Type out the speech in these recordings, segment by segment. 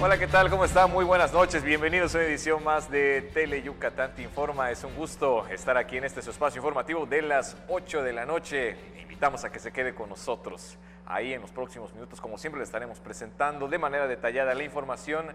Hola, ¿qué tal? ¿Cómo está? Muy buenas noches. Bienvenidos a una edición más de Tele Yucatán Te Informa. Es un gusto estar aquí en su espacio informativo de las 8 de la noche. Invitamos a que se quede con nosotros. Ahí en los próximos minutos, como siempre, le estaremos presentando de manera detallada la información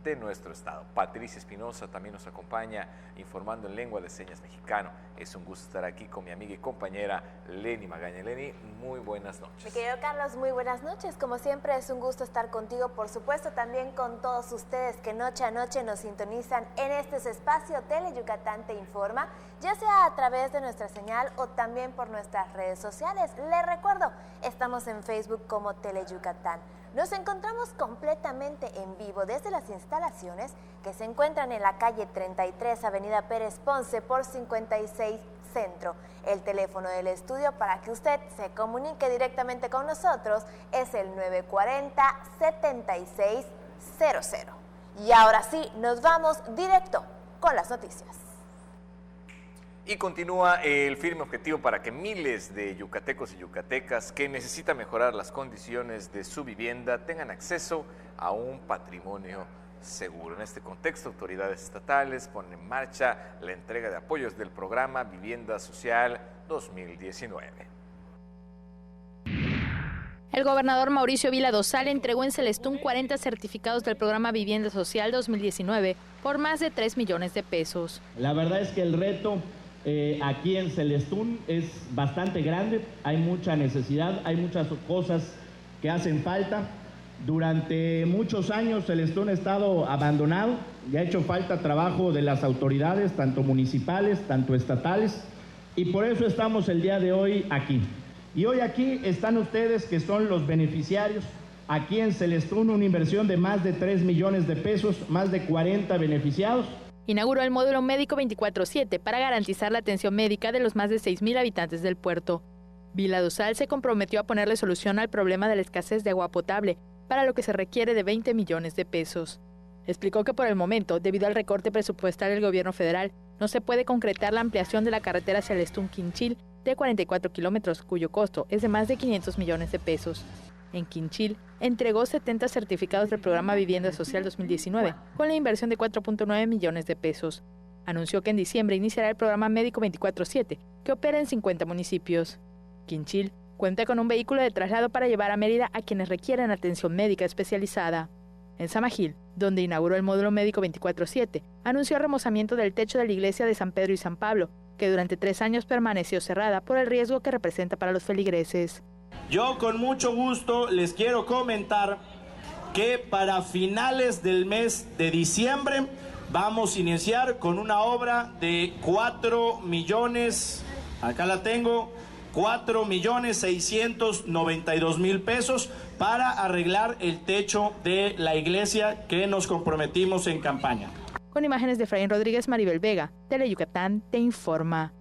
de nuestro estado. Patricia Espinosa también nos acompaña informando en lengua de señas mexicano. Es un gusto estar aquí con mi amiga y compañera Leni Magaña. Leni, muy buenas noches. Mi querido Carlos, muy buenas noches. Como siempre es un gusto estar contigo, por supuesto también con todos ustedes que noche a noche nos sintonizan en este su espacio Tele Yucatán Te Informa, ya sea a través de nuestra señal o también por nuestras redes sociales. Les recuerdo, estamos en Facebook como Tele Yucatán. Nos encontramos completamente en vivo desde las instalaciones que se encuentran en la calle 33, Avenida Pérez Ponce por 56 Centro. El teléfono del estudio para que usted se comunique directamente con nosotros es el 940-7600. Y ahora sí, nos vamos directo con las noticias. Y continúa el firme objetivo para que miles de yucatecos y yucatecas que necesitan mejorar las condiciones de su vivienda tengan acceso a un patrimonio seguro. En este contexto, autoridades estatales ponen en marcha la entrega de apoyos del programa Vivienda Social 2019. El gobernador Mauricio Vila Dosal entregó en Celestún 40 certificados del programa Vivienda Social 2019 por más de 3 millones de pesos. La verdad es que el reto aquí en Celestún es bastante grande, hay mucha necesidad, hay muchas cosas que hacen falta. Durante muchos años Celestún ha estado abandonado y ha hecho falta trabajo de las autoridades, tanto municipales, tanto estatales, y por eso estamos el día de hoy aquí. Y hoy aquí están ustedes que son los beneficiarios. Aquí en Celestún una inversión de más de 3 millones de pesos, más de 40 beneficiados. Inauguró el módulo médico 24/7 para garantizar la atención médica de los más de 6,000 habitantes del puerto. Vila Dosal se comprometió a ponerle solución al problema de la escasez de agua potable, para lo que se requiere de 20 millones de pesos. Explicó que por el momento, debido al recorte presupuestal del gobierno federal, no se puede concretar la ampliación de la carretera Celestún-Quinchil de 44 kilómetros, cuyo costo es de más de 500 millones de pesos. En Quinchil, entregó 70 certificados del programa Vivienda Social 2019, con la inversión de 4.9 millones de pesos. Anunció que en diciembre iniciará el programa Médico 24/7, que opera en 50 municipios. Quinchil cuenta con un vehículo de traslado para llevar a Mérida a quienes requieren atención médica especializada. En Samajil, donde inauguró el módulo médico 24/7, anunció el remozamiento del techo de la iglesia de San Pedro y San Pablo, que durante 3 años permaneció cerrada por el riesgo que representa para los feligreses. Yo con mucho gusto les quiero comentar que para finales del mes de diciembre vamos a iniciar con una obra de 4 millones, acá la tengo, 4.692.000 pesos para arreglar el techo de la iglesia que nos comprometimos en campaña. Con imágenes de Efraín Rodríguez, Maribel Vega, Tele Yucatán Te Informa.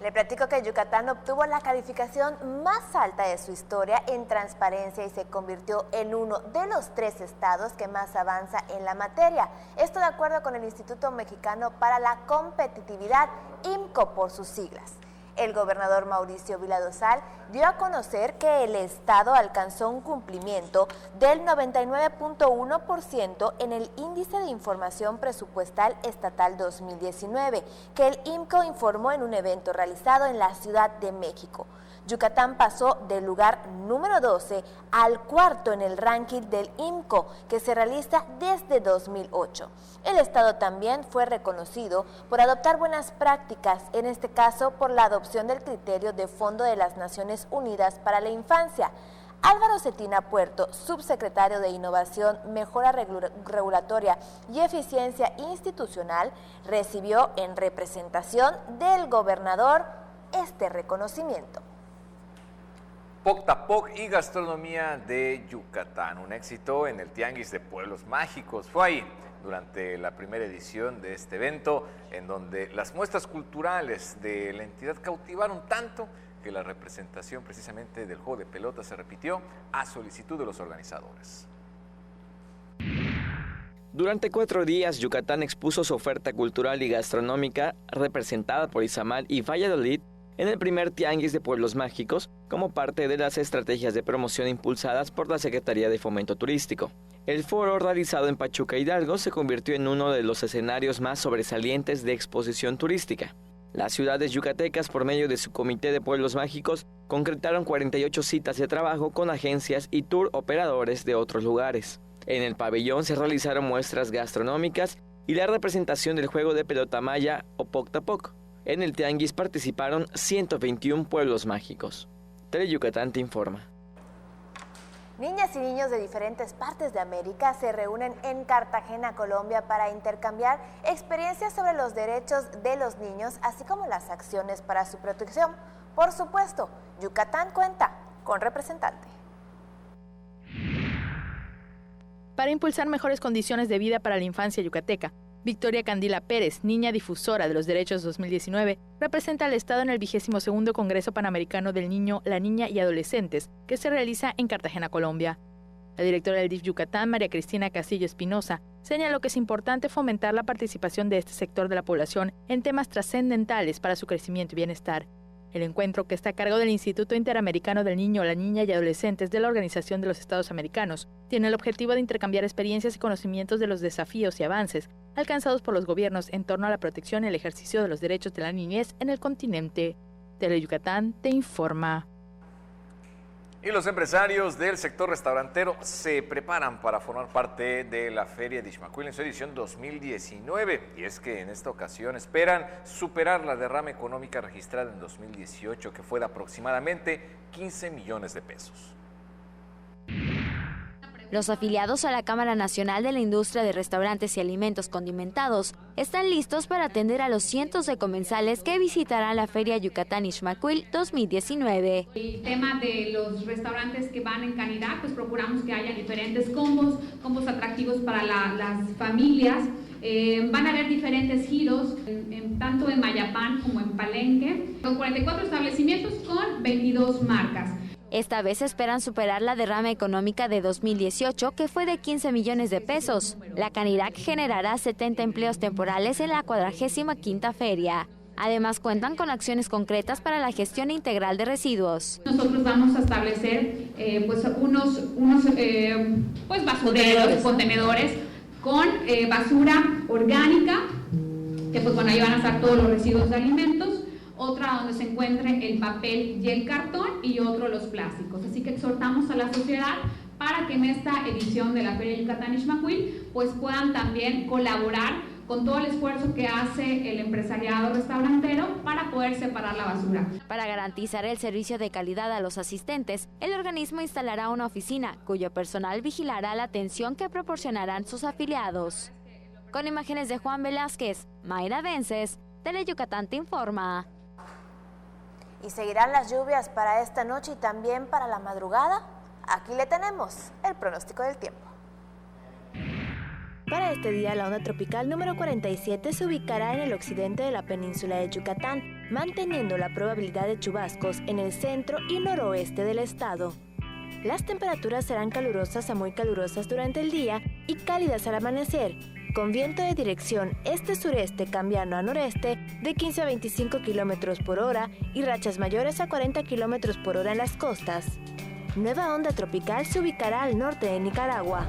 Le platico que Yucatán obtuvo la calificación más alta de su historia en transparencia y se convirtió en uno de los 3 estados que más avanza en la materia. Esto de acuerdo con el Instituto Mexicano para la Competitividad, IMCO por sus siglas. El gobernador Mauricio Vila Dosal dio a conocer que el estado alcanzó un cumplimiento del 99.1% en el Índice de Información Presupuestal Estatal 2019, que el IMCO informó en un evento realizado en la Ciudad de México. Yucatán pasó del lugar número 12 al 4º en el ranking del IMCO, que se realiza desde 2008. El estado también fue reconocido por adoptar buenas prácticas, en este caso por la adopción del criterio de Fondo de las Naciones Unidas para la Infancia. Álvaro Cetina Puerto, subsecretario de Innovación, Mejora Regulatoria y Eficiencia Institucional, recibió en representación del gobernador este reconocimiento. Poctapoc y gastronomía de Yucatán, un éxito en el Tianguis de Pueblos Mágicos. Fue ahí durante la primera edición de este evento, en donde las muestras culturales de la entidad cautivaron tanto que la representación precisamente del juego de pelota se repitió a solicitud de los organizadores. Durante 4 días, Yucatán expuso su oferta cultural y gastronómica representada por Izamal y Valladolid en el primer Tianguis de Pueblos Mágicos, como parte de las estrategias de promoción impulsadas por la Secretaría de Fomento Turístico. El foro, realizado en Pachuca, Hidalgo, se convirtió en uno de los escenarios más sobresalientes de exposición turística. Las ciudades yucatecas, por medio de su Comité de Pueblos Mágicos, concretaron 48 citas de trabajo con agencias y tour operadores de otros lugares. En el pabellón se realizaron muestras gastronómicas y la representación del juego de pelota maya o Poc-Tapoc. En el tianguis participaron 121 pueblos mágicos. Teleyucatán te informa. Niñas y niños de diferentes partes de América se reúnen en Cartagena, Colombia, para intercambiar experiencias sobre los derechos de los niños, así como las acciones para su protección. Por supuesto, Yucatán cuenta con representante. Para impulsar mejores condiciones de vida para la infancia yucateca, Victoria Candila Pérez, niña difusora de los derechos 2019, representa al Estado en el 22º Congreso Panamericano del Niño, la Niña y Adolescentes, que se realiza en Cartagena, Colombia. La directora del DIF Yucatán, María Cristina Castillo Espinosa, señaló que es importante fomentar la participación de este sector de la población en temas trascendentales para su crecimiento y bienestar. El encuentro, que está a cargo del Instituto Interamericano del Niño, la Niña y Adolescentes de la Organización de los Estados Americanos, tiene el objetivo de intercambiar experiencias y conocimientos de los desafíos y avances alcanzados por los gobiernos en torno a la protección y el ejercicio de los derechos de la niñez en el continente. Teleyucatán te informa. Y los empresarios del sector restaurantero se preparan para formar parte de la Feria de Ixmaquil en su edición 2019. Y es que en esta ocasión esperan superar la derrama económica registrada en 2018, que fue de aproximadamente 15 millones de pesos. Los afiliados a la Cámara Nacional de la Industria de Restaurantes y Alimentos Condimentados están listos para atender a los cientos de comensales que visitarán la Feria Yucatán Ixmaquil 2019. El tema de los restaurantes que van en Canidad, pues procuramos que haya diferentes combos atractivos para las familias. Van a haber diferentes giros, tanto en Mayapán como en Palenque, con 44 establecimientos con 22 marcas. Esta vez esperan superar la derrama económica de 2018, que fue de 15 millones de pesos. La Canirac generará 70 empleos temporales en la 45ª feria. Además, cuentan con acciones concretas para la gestión integral de residuos. Nosotros vamos a establecer unos basureros, contenedores con basura orgánica, que ahí van a estar todos los residuos de alimentos. Otra donde se encuentre el papel y el cartón, y otro los plásticos. Así que exhortamos a la sociedad para que en esta edición de la Feria Yucatán Ixmaquil pues puedan también colaborar con todo el esfuerzo que hace el empresariado restaurantero para poder separar la basura. Para garantizar el servicio de calidad a los asistentes, el organismo instalará una oficina cuyo personal vigilará la atención que proporcionarán sus afiliados. Con imágenes de Juan Velázquez, Mayra Vences, Teleyucatán te informa. ¿Y seguirán las lluvias para esta noche y también para la madrugada? Aquí le tenemos el pronóstico del tiempo. Para este día, la onda tropical número 47 se ubicará en el occidente de la península de Yucatán, manteniendo la probabilidad de chubascos en el centro y noroeste del estado. Las temperaturas serán calurosas a muy calurosas durante el día y cálidas al amanecer, con viento de dirección este-sureste cambiando a noreste de 15 a 25 km por hora y rachas mayores a 40 km por hora en las costas. Nueva onda tropical se ubicará al norte de Nicaragua.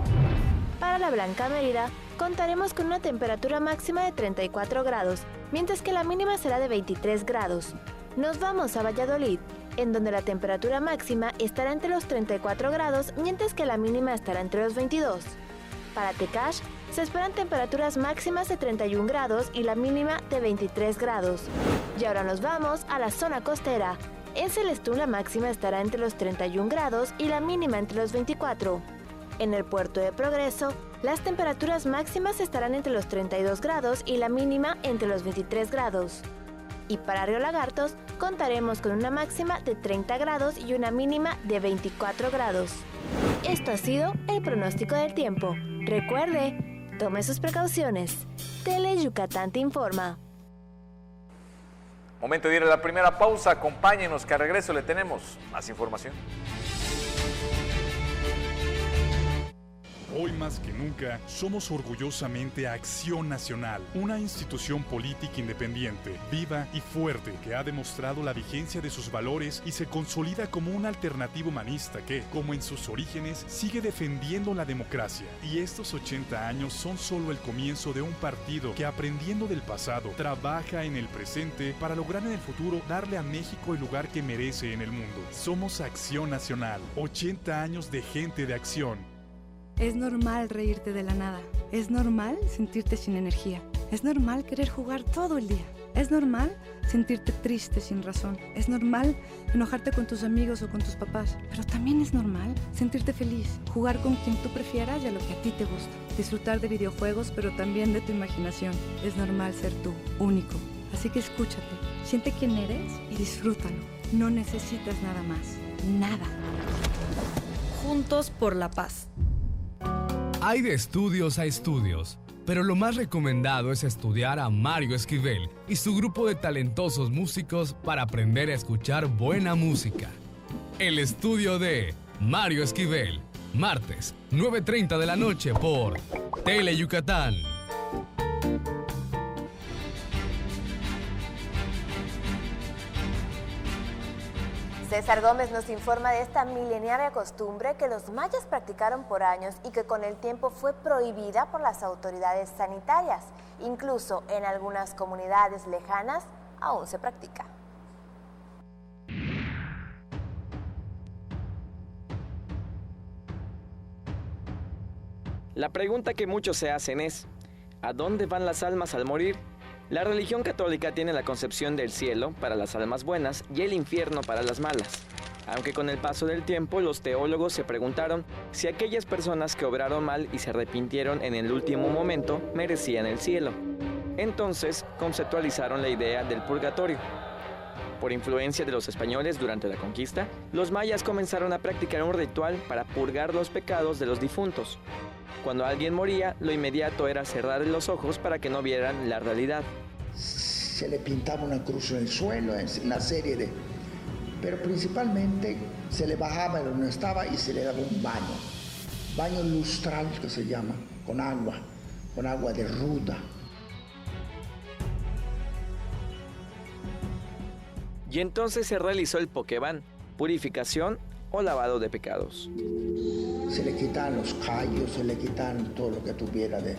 Para la Blanca Mérida, contaremos con una temperatura máxima de 34 grados, mientras que la mínima será de 23 grados. Nos vamos a Valladolid, en donde la temperatura máxima estará entre los 34 grados, mientras que la mínima estará entre los 22. Para Tecash, se esperan temperaturas máximas de 31 grados y la mínima de 23 grados. Y ahora nos vamos a la zona costera. En Celestún la máxima estará entre los 31 grados y la mínima entre los 24. En el puerto de Progreso, las temperaturas máximas estarán entre los 32 grados y la mínima entre los 23 grados. Y para Río Lagartos, contaremos con una máxima de 30 grados y una mínima de 24 grados. Esto ha sido el pronóstico del tiempo. Recuerde, tome sus precauciones. Teleyucatán te informa. Momento de ir a la primera pausa. Acompáñenos, que al regreso le tenemos más información. Hoy más que nunca, somos orgullosamente Acción Nacional, una institución política independiente, viva y fuerte que ha demostrado la vigencia de sus valores y se consolida como una alternativa humanista que, como en sus orígenes, sigue defendiendo la democracia. Y estos 80 años son solo el comienzo de un partido que, aprendiendo del pasado, trabaja en el presente para lograr en el futuro darle a México el lugar que merece en el mundo. Somos Acción Nacional, 80 años de gente de acción. Es normal reírte de la nada. Es normal sentirte sin energía. Es normal querer jugar todo el día. Es normal sentirte triste sin razón. Es normal enojarte con tus amigos o con tus papás. Pero también es normal sentirte feliz, jugar con quien tú prefieras y a lo que a ti te gusta. Disfrutar de videojuegos, pero también de tu imaginación. Es normal ser tú, único. Así que escúchate, siente quién eres y disfrútalo. No necesitas nada más. Nada. Juntos por la paz. Hay de estudios a estudios, pero lo más recomendado es estudiar a Mario Esquivel y su grupo de talentosos músicos para aprender a escuchar buena música. El estudio de Mario Esquivel, martes, 9:30 de la noche por Tele Yucatán. César Gómez nos informa de esta milenaria costumbre que los mayas practicaron por años y que con el tiempo fue prohibida por las autoridades sanitarias. Incluso en algunas comunidades lejanas aún se practica. La pregunta que muchos se hacen es, ¿a dónde van las almas al morir? La religión católica tiene la concepción del cielo para las almas buenas y el infierno para las malas. Aunque con el paso del tiempo los teólogos se preguntaron si aquellas personas que obraron mal y se arrepintieron en el último momento merecían el cielo. Entonces conceptualizaron la idea del purgatorio. Por influencia de los españoles durante la conquista, los mayas comenzaron a practicar un ritual para purgar los pecados de los difuntos. Cuando alguien moría, lo inmediato era cerrar los ojos para que no vieran la realidad. Se le pintaba una cruz en el suelo, una serie de... Pero principalmente se le bajaba donde estaba y se le daba un baño lustral que se llama, con agua de ruda. Y entonces se realizó el pokebán, purificación o lavado de pecados. Se le quitaban los callos, se le quitaban todo lo que tuviera de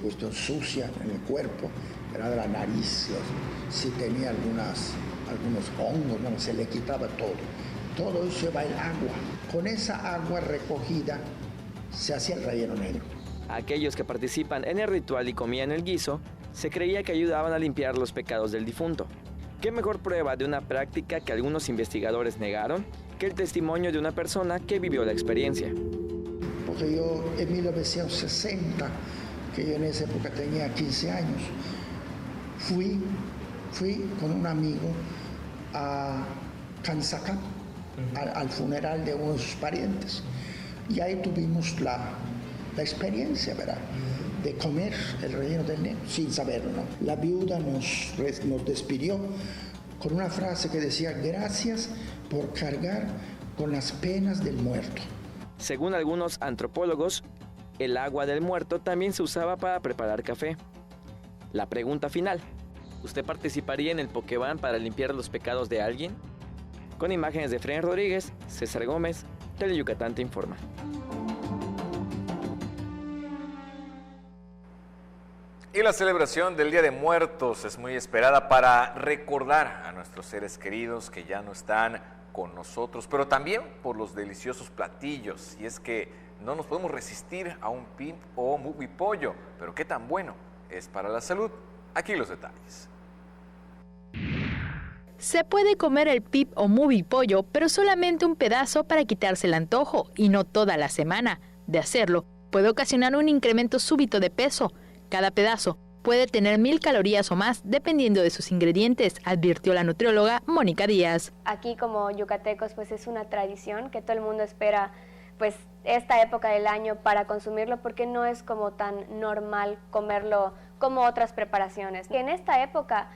cuestión sucia en el cuerpo, era de la nariz, si tenía algunos hongos, no, se le quitaba todo. Todo eso va el agua. Con esa agua recogida se hacía el relleno negro. Aquellos que participan en el ritual y comían el guiso, se creía que ayudaban a limpiar los pecados del difunto. ¿Qué mejor prueba de una práctica que algunos investigadores negaron que el testimonio de una persona que vivió la experiencia? Porque yo en 1960, que yo en esa época tenía 15 años, fui con un amigo a Cansacá, al funeral de uno de sus parientes. Y ahí tuvimos la experiencia, ¿verdad?, de comer el relleno del negro, sin saberlo, ¿no? La viuda nos despidió con una frase que decía: gracias por cargar con las penas del muerto. Según algunos antropólogos, el agua del muerto también se usaba para preparar café. La pregunta final: ¿usted participaría en el pokebán para limpiar los pecados de alguien? Con imágenes de Fren Rodríguez, César Gómez, Tele Yucatán te informa. Y la celebración del Día de Muertos es muy esperada para recordar a nuestros seres queridos que ya no están con nosotros, pero también por los deliciosos platillos. Y es que no nos podemos resistir a un pip o movie pollo, pero qué tan bueno es para la salud. Aquí los detalles. Se puede comer el pip o movie pollo, pero solamente un pedazo para quitarse el antojo y no toda la semana. De hacerlo, puede ocasionar un incremento súbito de peso. Cada pedazo puede tener 1000 calorías o más dependiendo de sus ingredientes, advirtió la nutrióloga Mónica Díaz. Aquí como yucatecos pues es una tradición que todo el mundo espera pues esta época del año para consumirlo porque no es como tan normal comerlo como otras preparaciones. En esta época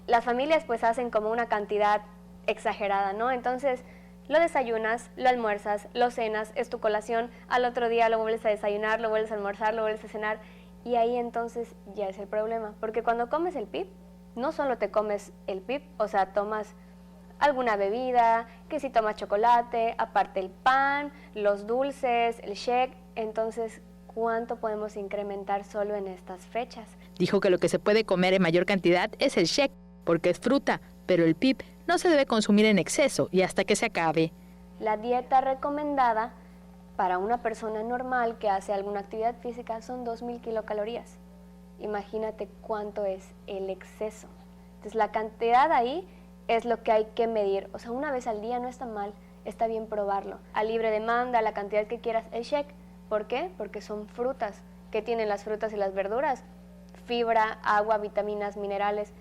las familias pues hacen como una cantidad exagerada, ¿no? Entonces Lo desayunas, lo almuerzas, lo cenas, es tu colación, al otro día lo vuelves a desayunar, lo vuelves a almorzar, lo vuelves a cenar, y ahí entonces ya es el problema, porque cuando comes el PIB, no solo te comes el PIB, o sea, tomas alguna bebida, que si tomas chocolate, aparte el pan, los dulces, el shake, entonces, ¿cuánto podemos incrementar solo en estas fechas? Dijo que lo que se puede comer en mayor cantidad es el shake, porque es fruta, pero el PIB no se debe consumir en exceso y hasta que se acabe. La dieta recomendada para una persona normal que hace alguna actividad física son 2.000 kilocalorías. Imagínate cuánto es el exceso. Entonces la cantidad ahí es lo que hay que medir. O sea, una vez al día no está mal, está bien probarlo. A libre demanda, la cantidad que quieras, el shake. ¿Por qué? Porque son frutas. ¿Qué tienen las frutas y las verduras? Fibra, agua, vitaminas, minerales,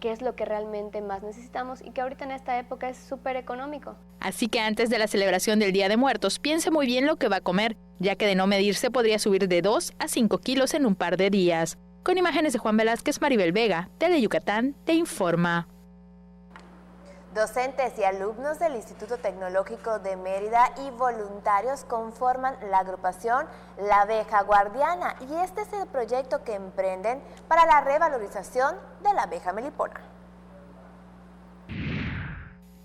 que es lo que realmente más necesitamos y que ahorita en esta época es súper económico. Así que antes de la celebración del Día de Muertos, piense muy bien lo que va a comer, ya que de no medirse podría subir de 2 a 5 kilos en un par de días. Con imágenes de Juan Velázquez, Maribel Vega, Teleyucatán, te informa. Docentes y alumnos del Instituto Tecnológico de Mérida y voluntarios conforman la agrupación La Abeja Guardiana, y este es el proyecto que emprenden para la revalorización de la abeja melipona.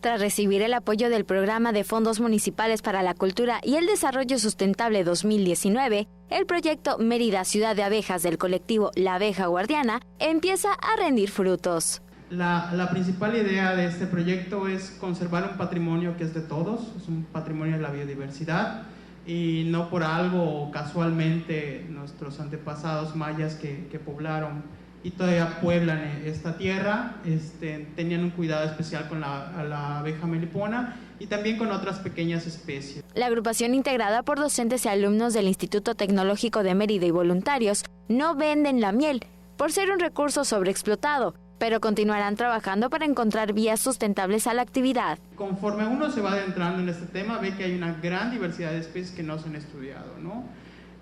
Tras recibir el apoyo del Programa de Fondos Municipales para la Cultura y el Desarrollo Sustentable 2019, el proyecto Mérida Ciudad de Abejas del colectivo La Abeja Guardiana empieza a rendir frutos. La principal idea de este proyecto es conservar un patrimonio que es de todos, es un patrimonio de la biodiversidad, y no por algo casualmente nuestros antepasados mayas que poblaron y todavía pueblan esta tierra, tenían un cuidado especial con la abeja melipona y también con otras pequeñas especies. La agrupación, integrada por docentes y alumnos del Instituto Tecnológico de Mérida y voluntarios, no venden la miel por ser un recurso sobreexplotado, pero continuarán trabajando para encontrar vías sustentables a la actividad. Conforme uno se va adentrando en este tema, ve que hay una gran diversidad de especies que no se han estudiado, ¿no?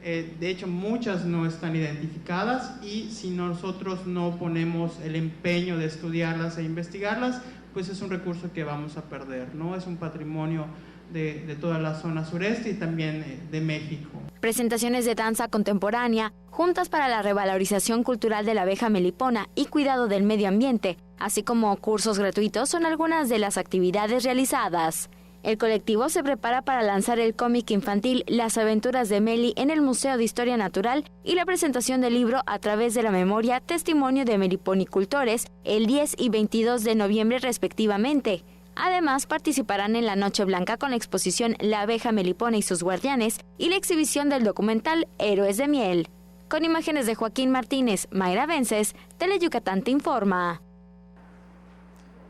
De hecho, muchas no están identificadas, y si nosotros no ponemos el empeño de estudiarlas e investigarlas, pues es un recurso que vamos a perder, ¿no? Es un patrimonio de toda la zona sureste y también de México. Presentaciones de danza contemporánea, juntas para la revalorización cultural de la abeja melipona y cuidado del medio ambiente, así como cursos gratuitos son algunas de las actividades realizadas. El colectivo se prepara para lanzar el cómic infantil Las aventuras de Meli en el Museo de Historia Natural y la presentación del libro A través de la memoria, testimonio de meliponicultores, el 10 y 22 de noviembre respectivamente. Además, participarán en la Noche Blanca con la exposición La abeja melipona y sus guardianes y la exhibición del documental Héroes de Miel. Con imágenes de Joaquín Martínez, Mayra Vences, Teleyucatán te informa.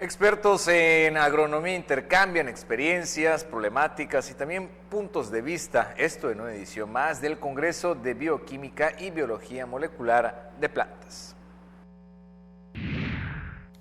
Expertos en agronomía intercambian experiencias, problemáticas y también puntos de vista. Esto en una edición más del Congreso de Bioquímica y Biología Molecular de Plantas.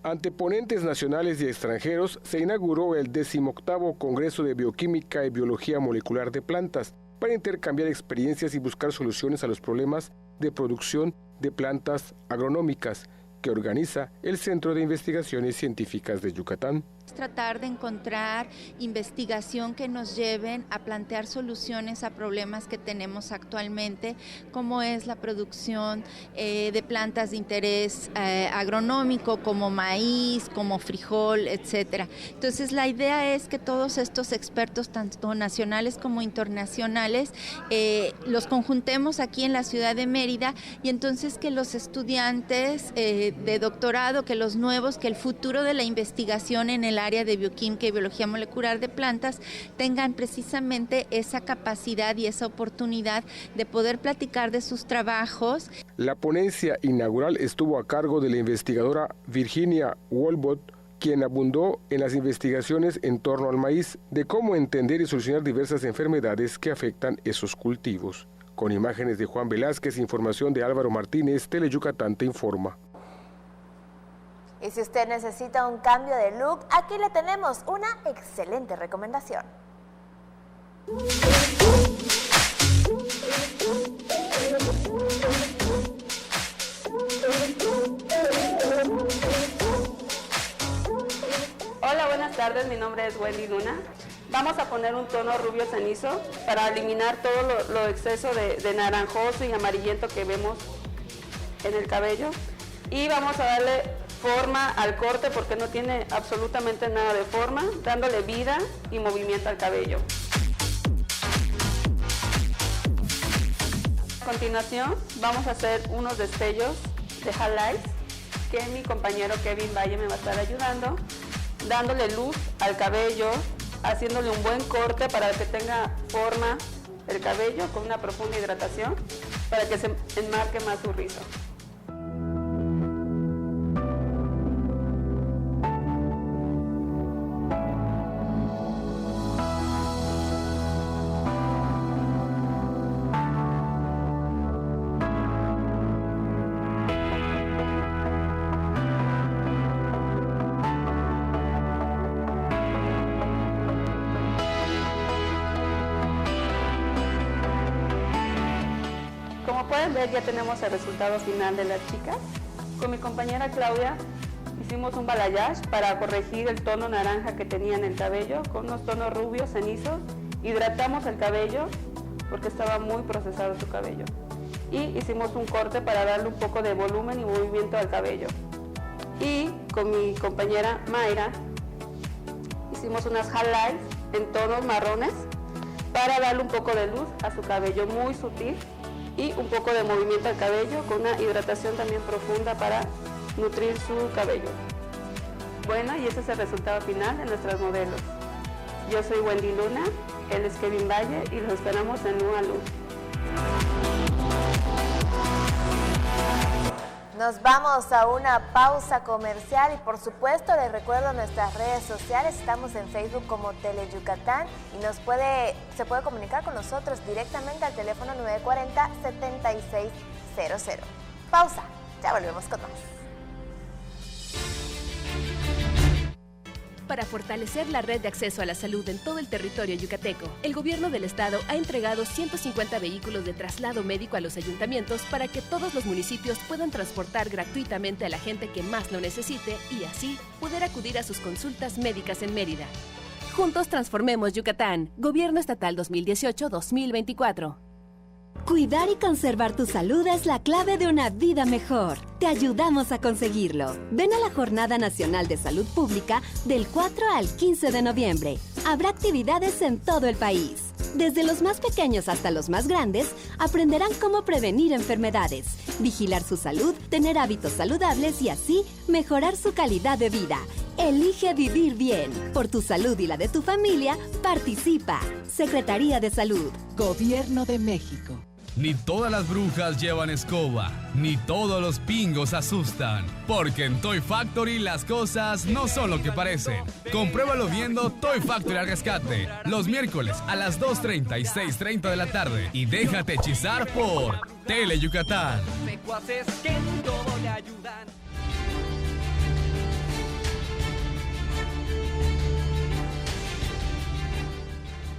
Ante ponentes nacionales y extranjeros, se inauguró el 18º Congreso de Bioquímica y Biología Molecular de Plantas para intercambiar experiencias y buscar soluciones a los problemas de producción de plantas agronómicas que organiza el Centro de Investigaciones Científicas de Yucatán. Tratar de encontrar investigación que nos lleven a plantear soluciones a problemas que tenemos actualmente, como es la producción de plantas de interés agronómico, como maíz, como frijol, etcétera. Entonces la idea es que todos estos expertos, tanto nacionales como internacionales, los conjuntemos aquí en la ciudad de Mérida, y entonces que los estudiantes de doctorado, que los nuevos, que el futuro de la investigación en el área de bioquímica y biología molecular de plantas tengan precisamente esa capacidad y esa oportunidad de poder platicar de sus trabajos. La ponencia inaugural estuvo a cargo de la investigadora Virginia Wolbott, quien abundó en las investigaciones en torno al maíz, de cómo entender y solucionar diversas enfermedades que afectan esos cultivos. Con imágenes de Juan Velázquez, información de Álvaro Martínez, Teleyucatán te informa. Y si usted necesita un cambio de look, aquí le tenemos una excelente recomendación. Hola, buenas tardes, mi nombre es Wendy Luna. Vamos a poner un tono rubio cenizo para eliminar todo lo exceso de naranjoso y amarillento que vemos en el cabello. Y vamos a darle forma al corte porque no tiene absolutamente nada de forma, dándole vida y movimiento al cabello. A continuación vamos a hacer unos destellos de highlights que mi compañero Kevin Valle me va a estar ayudando, dándole luz al cabello, haciéndole un buen corte para que tenga forma el cabello con una profunda hidratación para que se enmarque más su rizo. Pueden ver, ya tenemos el resultado final de las chicas. Con mi compañera Claudia hicimos un balayage para corregir el tono naranja que tenía en el cabello con unos tonos rubios, cenizos. Hidratamos el cabello porque estaba muy procesado su cabello. Y hicimos un corte para darle un poco de volumen y movimiento al cabello. Y con mi compañera Mayra hicimos unas highlights en tonos marrones para darle un poco de luz a su cabello muy sutil y un poco de movimiento al cabello con una hidratación también profunda para nutrir su cabello. Bueno, y ese es el resultado final de nuestras modelos. Yo soy Wendy Luna, él es Kevin Valle y los esperamos en Luna Luz. Nos vamos a una pausa comercial y por supuesto les recuerdo nuestras redes sociales. Estamos en Facebook como Teleyucatán y se puede comunicar con nosotros directamente al teléfono 940-7600. Pausa, ya volvemos con más. Para fortalecer la red de acceso a la salud en todo el territorio yucateco, el gobierno del estado ha entregado 150 vehículos de traslado médico a los ayuntamientos para que todos los municipios puedan transportar gratuitamente a la gente que más lo necesite y así poder acudir a sus consultas médicas en Mérida. Juntos transformemos Yucatán. Gobierno Estatal 2018-2024. Cuidar y conservar tu salud es la clave de una vida mejor. Te ayudamos a conseguirlo. Ven a la Jornada Nacional de Salud Pública del 4 al 15 de noviembre. Habrá actividades en todo el país. Desde los más pequeños hasta los más grandes, aprenderán cómo prevenir enfermedades, vigilar su salud, tener hábitos saludables y así mejorar su calidad de vida. Elige vivir bien. Por tu salud y la de tu familia, participa. Secretaría de Salud. Gobierno de México. Ni todas las brujas llevan escoba, ni todos los pingos asustan, porque en Toy Factory las cosas no son lo que parecen. Compruébalo viendo Toy Factory al rescate, los miércoles a las 2:30 y 6:30 de la tarde, y déjate hechizar por Teleyucatán.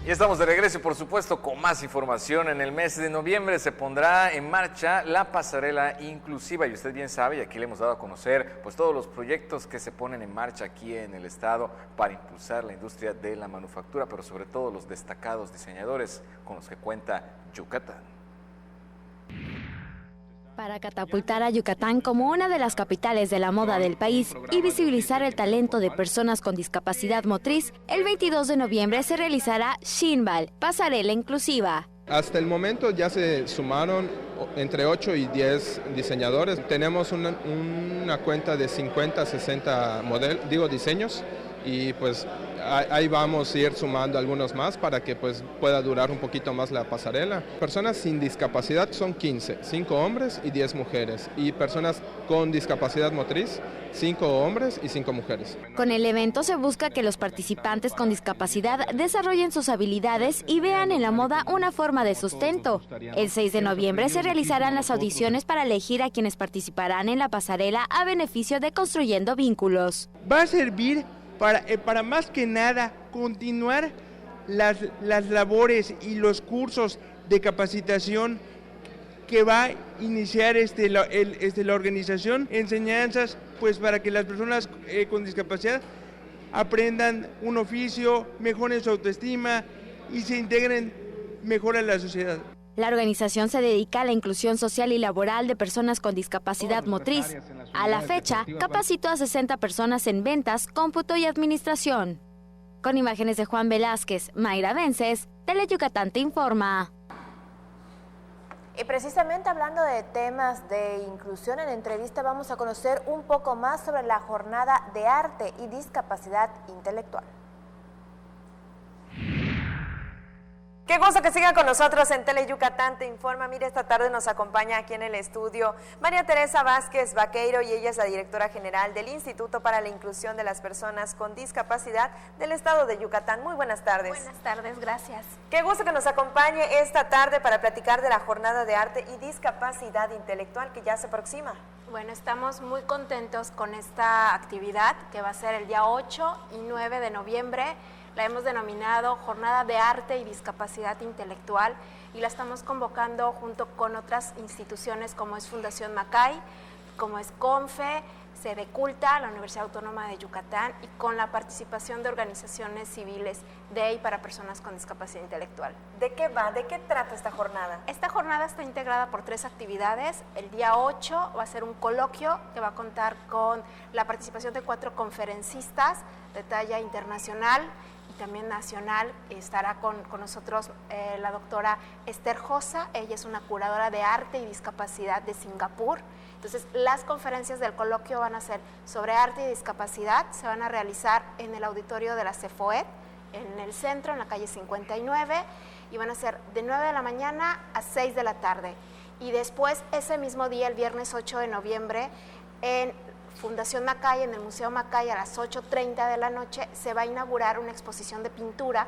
Y estamos de regreso y por supuesto con más información. En el mes de noviembre se pondrá en marcha la pasarela inclusiva y usted bien sabe, y aquí le hemos dado a conocer pues todos los proyectos que se ponen en marcha aquí en el estado para impulsar la industria de la manufactura, pero sobre todo los destacados diseñadores con los que cuenta Yucatán. Para catapultar a Yucatán como una de las capitales de la moda del país y visibilizar el talento de personas con discapacidad motriz, el 22 de noviembre se realizará Shinbal, pasarela inclusiva. Hasta el momento ya se sumaron entre 8 y 10 diseñadores. Tenemos una cuenta de 50, 60 diseños y pues ahí vamos a ir sumando algunos más para que pues pueda durar un poquito más la pasarela. Personas sin discapacidad son 15, 5 hombres y 10 mujeres. Y personas con discapacidad motriz, 5 hombres y 5 mujeres. Con el evento se busca que los participantes con discapacidad desarrollen sus habilidades y vean en la moda una forma de sustento. El 6 de noviembre se realizarán las audiciones para elegir a quienes participarán en la pasarela a beneficio de Construyendo Vínculos. Va a servir para más que nada continuar las labores y los cursos de capacitación que va a iniciar la organización, enseñanzas pues para que las personas con discapacidad aprendan un oficio, mejoren su autoestima y se integren mejor a la sociedad. La organización se dedica a la inclusión social y laboral de personas con discapacidad motriz. A la fecha, capacitó a 60 personas en ventas, cómputo y administración. Con imágenes de Juan Velázquez, Mayra Vences, Teleyucatán te informa. Y precisamente hablando de temas de inclusión, en la entrevista vamos a conocer un poco más sobre la Jornada de Arte y Discapacidad Intelectual. Qué gusto que sigan con nosotros en Teleyucatán te informa. Mire, esta tarde nos acompaña aquí en el estudio María Teresa Vázquez Vaqueiro, y ella es la directora general del Instituto para la Inclusión de las Personas con Discapacidad del Estado de Yucatán. Muy buenas tardes. Buenas tardes, gracias. Qué gusto que nos acompañe esta tarde para platicar de la Jornada de Arte y Discapacidad Intelectual que ya se aproxima. Bueno, estamos muy contentos con esta actividad que va a ser el día 8 y 9 de noviembre. La hemos denominado Jornada de Arte y Discapacidad Intelectual y la estamos convocando junto con otras instituciones como es Fundación Macay, como es CONFE, Sede Culta, la Universidad Autónoma de Yucatán, y con la participación de organizaciones civiles de y para personas con discapacidad intelectual. ¿De qué va? ¿De qué trata esta jornada? Esta jornada está integrada por 3 actividades. El día 8 va a ser un coloquio que va a contar con la participación de 4 conferencistas de talla internacional y también nacional. Estará con nosotros la doctora Esther Josa. Ella es una curadora de arte y discapacidad de Singapur. Entonces, las conferencias del coloquio van a ser sobre arte y discapacidad. Se van a realizar en el auditorio de la CEFOED, en el centro, en la calle 59, y van a ser de 9 de la mañana a 6 de la tarde. Y después, ese mismo día, el viernes 8 de noviembre, en Fundación Macay, en el Museo Macay, a las 8:30 de la noche, se va a inaugurar una exposición de pintura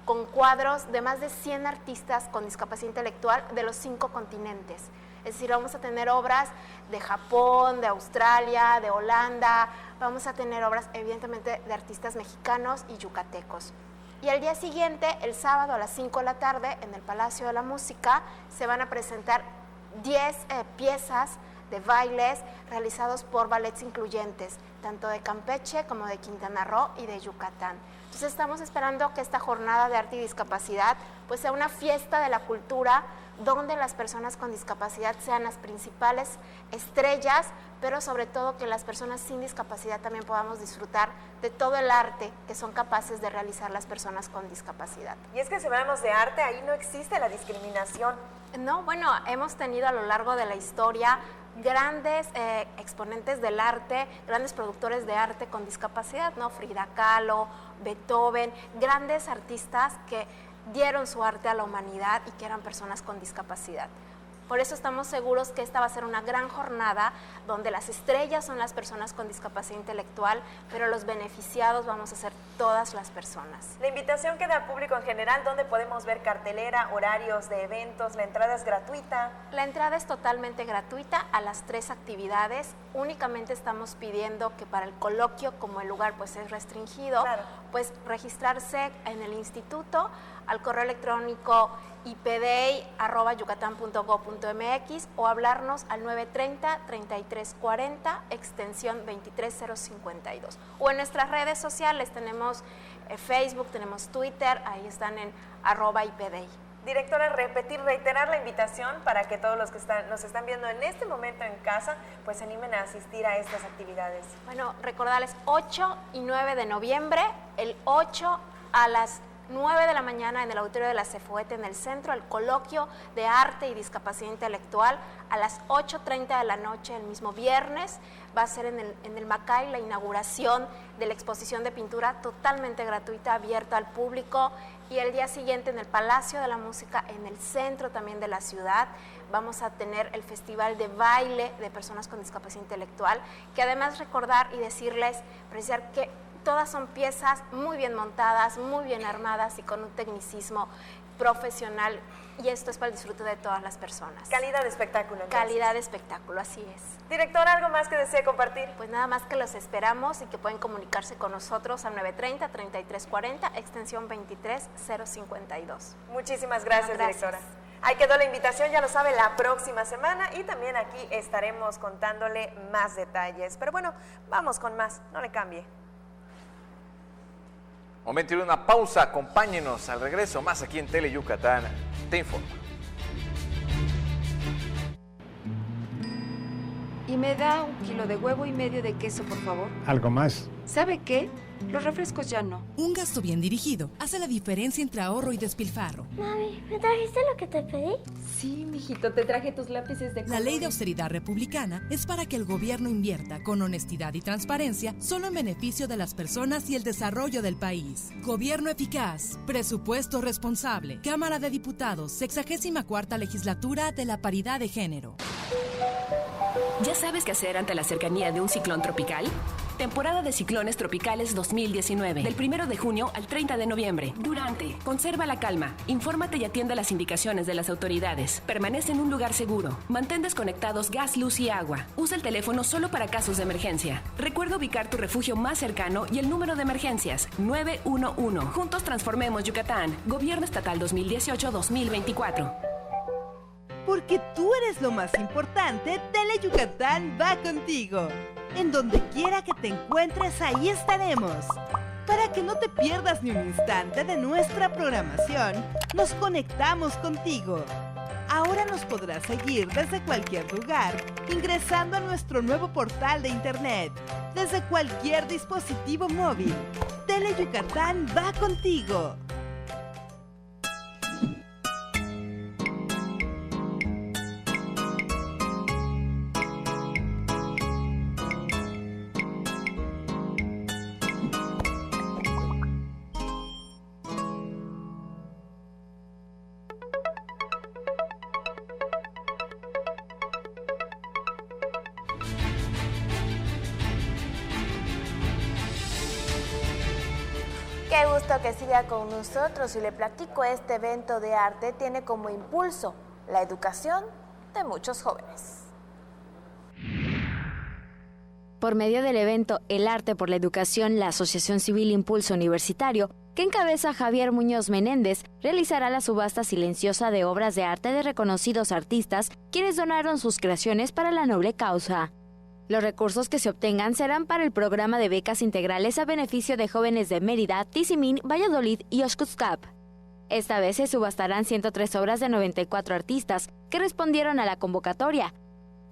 con cuadros de más de 100 artistas con discapacidad intelectual de los 5 continentes. Es decir, vamos a tener obras de Japón, de Australia, de Holanda, vamos a tener obras evidentemente de artistas mexicanos y yucatecos. Y al día siguiente, el sábado a las 5 de la tarde, en el Palacio de la Música, se van a presentar 10 piezas de bailes realizados por ballets incluyentes, tanto de Campeche como de Quintana Roo y de Yucatán. Entonces estamos esperando que esta jornada de arte y discapacidad pues sea una fiesta de la cultura donde las personas con discapacidad sean las principales estrellas, pero sobre todo que las personas sin discapacidad también podamos disfrutar de todo el arte que son capaces de realizar las personas con discapacidad. Y es que si hablamos de arte, ahí no existe la discriminación. No, bueno, hemos tenido a lo largo de la historia grandes exponentes del arte, grandes productores de arte con discapacidad, ¿no? Frida Kahlo, Beethoven, grandes artistas que dieron su arte a la humanidad y que eran personas con discapacidad. Por eso estamos seguros que esta va a ser una gran jornada donde las estrellas son las personas con discapacidad intelectual, pero los beneficiados vamos a ser todas las personas. La invitación queda al público en general, donde podemos ver cartelera, horarios de eventos, la entrada es gratuita. La entrada es totalmente gratuita a las 3 actividades. Únicamente estamos pidiendo que para el coloquio, como el lugar pues es restringido, claro, pues registrarse en el instituto al correo electrónico ipdei@yucatan.gov.mx o hablarnos al 930-3340 extensión 23052. O en nuestras redes sociales tenemos Facebook, tenemos Twitter, ahí están en @ipdei. Directora, reiterar la invitación para que todos los que nos están viendo en este momento en casa, pues se animen a asistir a estas actividades. Bueno, recordarles 8 y 9 de noviembre, el 8 a las 9 de la mañana en el auditorio de la CEFOET en el centro, el coloquio de arte y discapacidad intelectual. A las 8:30 de la noche el mismo viernes va a ser en el Macay la inauguración de la exposición de pintura totalmente gratuita, abierta al público. Y el día siguiente en el Palacio de la Música, en el centro también de la ciudad, vamos a tener el Festival de Baile de Personas con Discapacidad Intelectual, que además recordar y decirles, precisar que todas son piezas muy bien montadas, muy bien armadas y con un tecnicismo profesional, y esto es para el disfrute de todas las personas. Calidad de espectáculo. Entonces. Calidad de espectáculo, así es. Directora, ¿algo más que desee compartir? Pues nada más que los esperamos y que pueden comunicarse con nosotros al 930-3340, extensión 23052. Muchísimas gracias, directora. Ahí quedó la invitación, ya lo sabe, la próxima semana, y también aquí estaremos contándole más detalles. Pero bueno, vamos con más, no le cambie. Momento de ir a una pausa, acompáñenos al regreso, más aquí en Tele Yucatán te informa. Y me da 1 kilo de huevo y medio de queso, por favor. ¿Algo más? ¿Sabe qué? Los refrescos ya no. Un gasto bien dirigido hace la diferencia entre ahorro y despilfarro. Mami, ¿me trajiste lo que te pedí? Sí, mijito, te traje tus lápices de color. La ley de austeridad republicana es para que el gobierno invierta con honestidad y transparencia solo en beneficio de las personas y el desarrollo del país. Gobierno eficaz, presupuesto responsable. Cámara de Diputados, 64ª legislatura de la paridad de género. ¿Ya sabes qué hacer ante la cercanía de un ciclón tropical? Temporada de ciclones tropicales 2019. Del 1 de junio al 30 de noviembre. Durante. Conserva la calma. Infórmate y atiende las indicaciones de las autoridades. Permanece en un lugar seguro. Mantén desconectados gas, luz y agua. Usa el teléfono solo para casos de emergencia. Recuerda ubicar tu refugio más cercano y el número de emergencias 911. Juntos transformemos Yucatán. Gobierno Estatal 2018-2024. Porque tú eres lo más importante, Tele Yucatán va contigo. En donde quiera que te encuentres, ahí estaremos. Para que no te pierdas ni un instante de nuestra programación, nos conectamos contigo. Ahora nos podrás seguir desde cualquier lugar, ingresando a nuestro nuevo portal de internet, desde cualquier dispositivo móvil. Tele Yucatán va contigo. Qué gusto que siga con nosotros y le platico, este evento de arte tiene como impulso la educación de muchos jóvenes. Por medio del evento El Arte por la Educación, la Asociación Civil Impulso Universitario, que encabeza Javier Muñoz Menéndez, realizará la subasta silenciosa de obras de arte de reconocidos artistas, quienes donaron sus creaciones para la noble causa. Los recursos que se obtengan serán para el programa de becas integrales a beneficio de jóvenes de Mérida, Tizimín, Valladolid y Oxcuzcap. Esta vez se subastarán 103 obras de 94 artistas que respondieron a la convocatoria.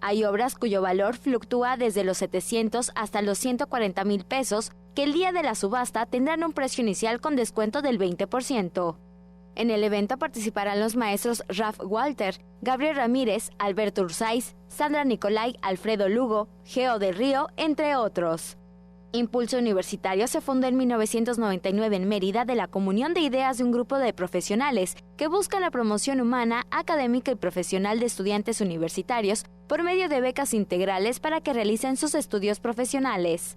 Hay obras cuyo valor fluctúa desde los 700 hasta los 140,000 pesos, que el día de la subasta tendrán un precio inicial con descuento del 20%. En el evento participarán los maestros Raf Walter, Gabriel Ramírez, Alberto Ursáiz, Sandra Nicolai, Alfredo Lugo, Geo del Río, entre otros. Impulso Universitario se fundó en 1999 en Mérida de la comunión de ideas de un grupo de profesionales que busca la promoción humana, académica y profesional de estudiantes universitarios por medio de becas integrales para que realicen sus estudios profesionales.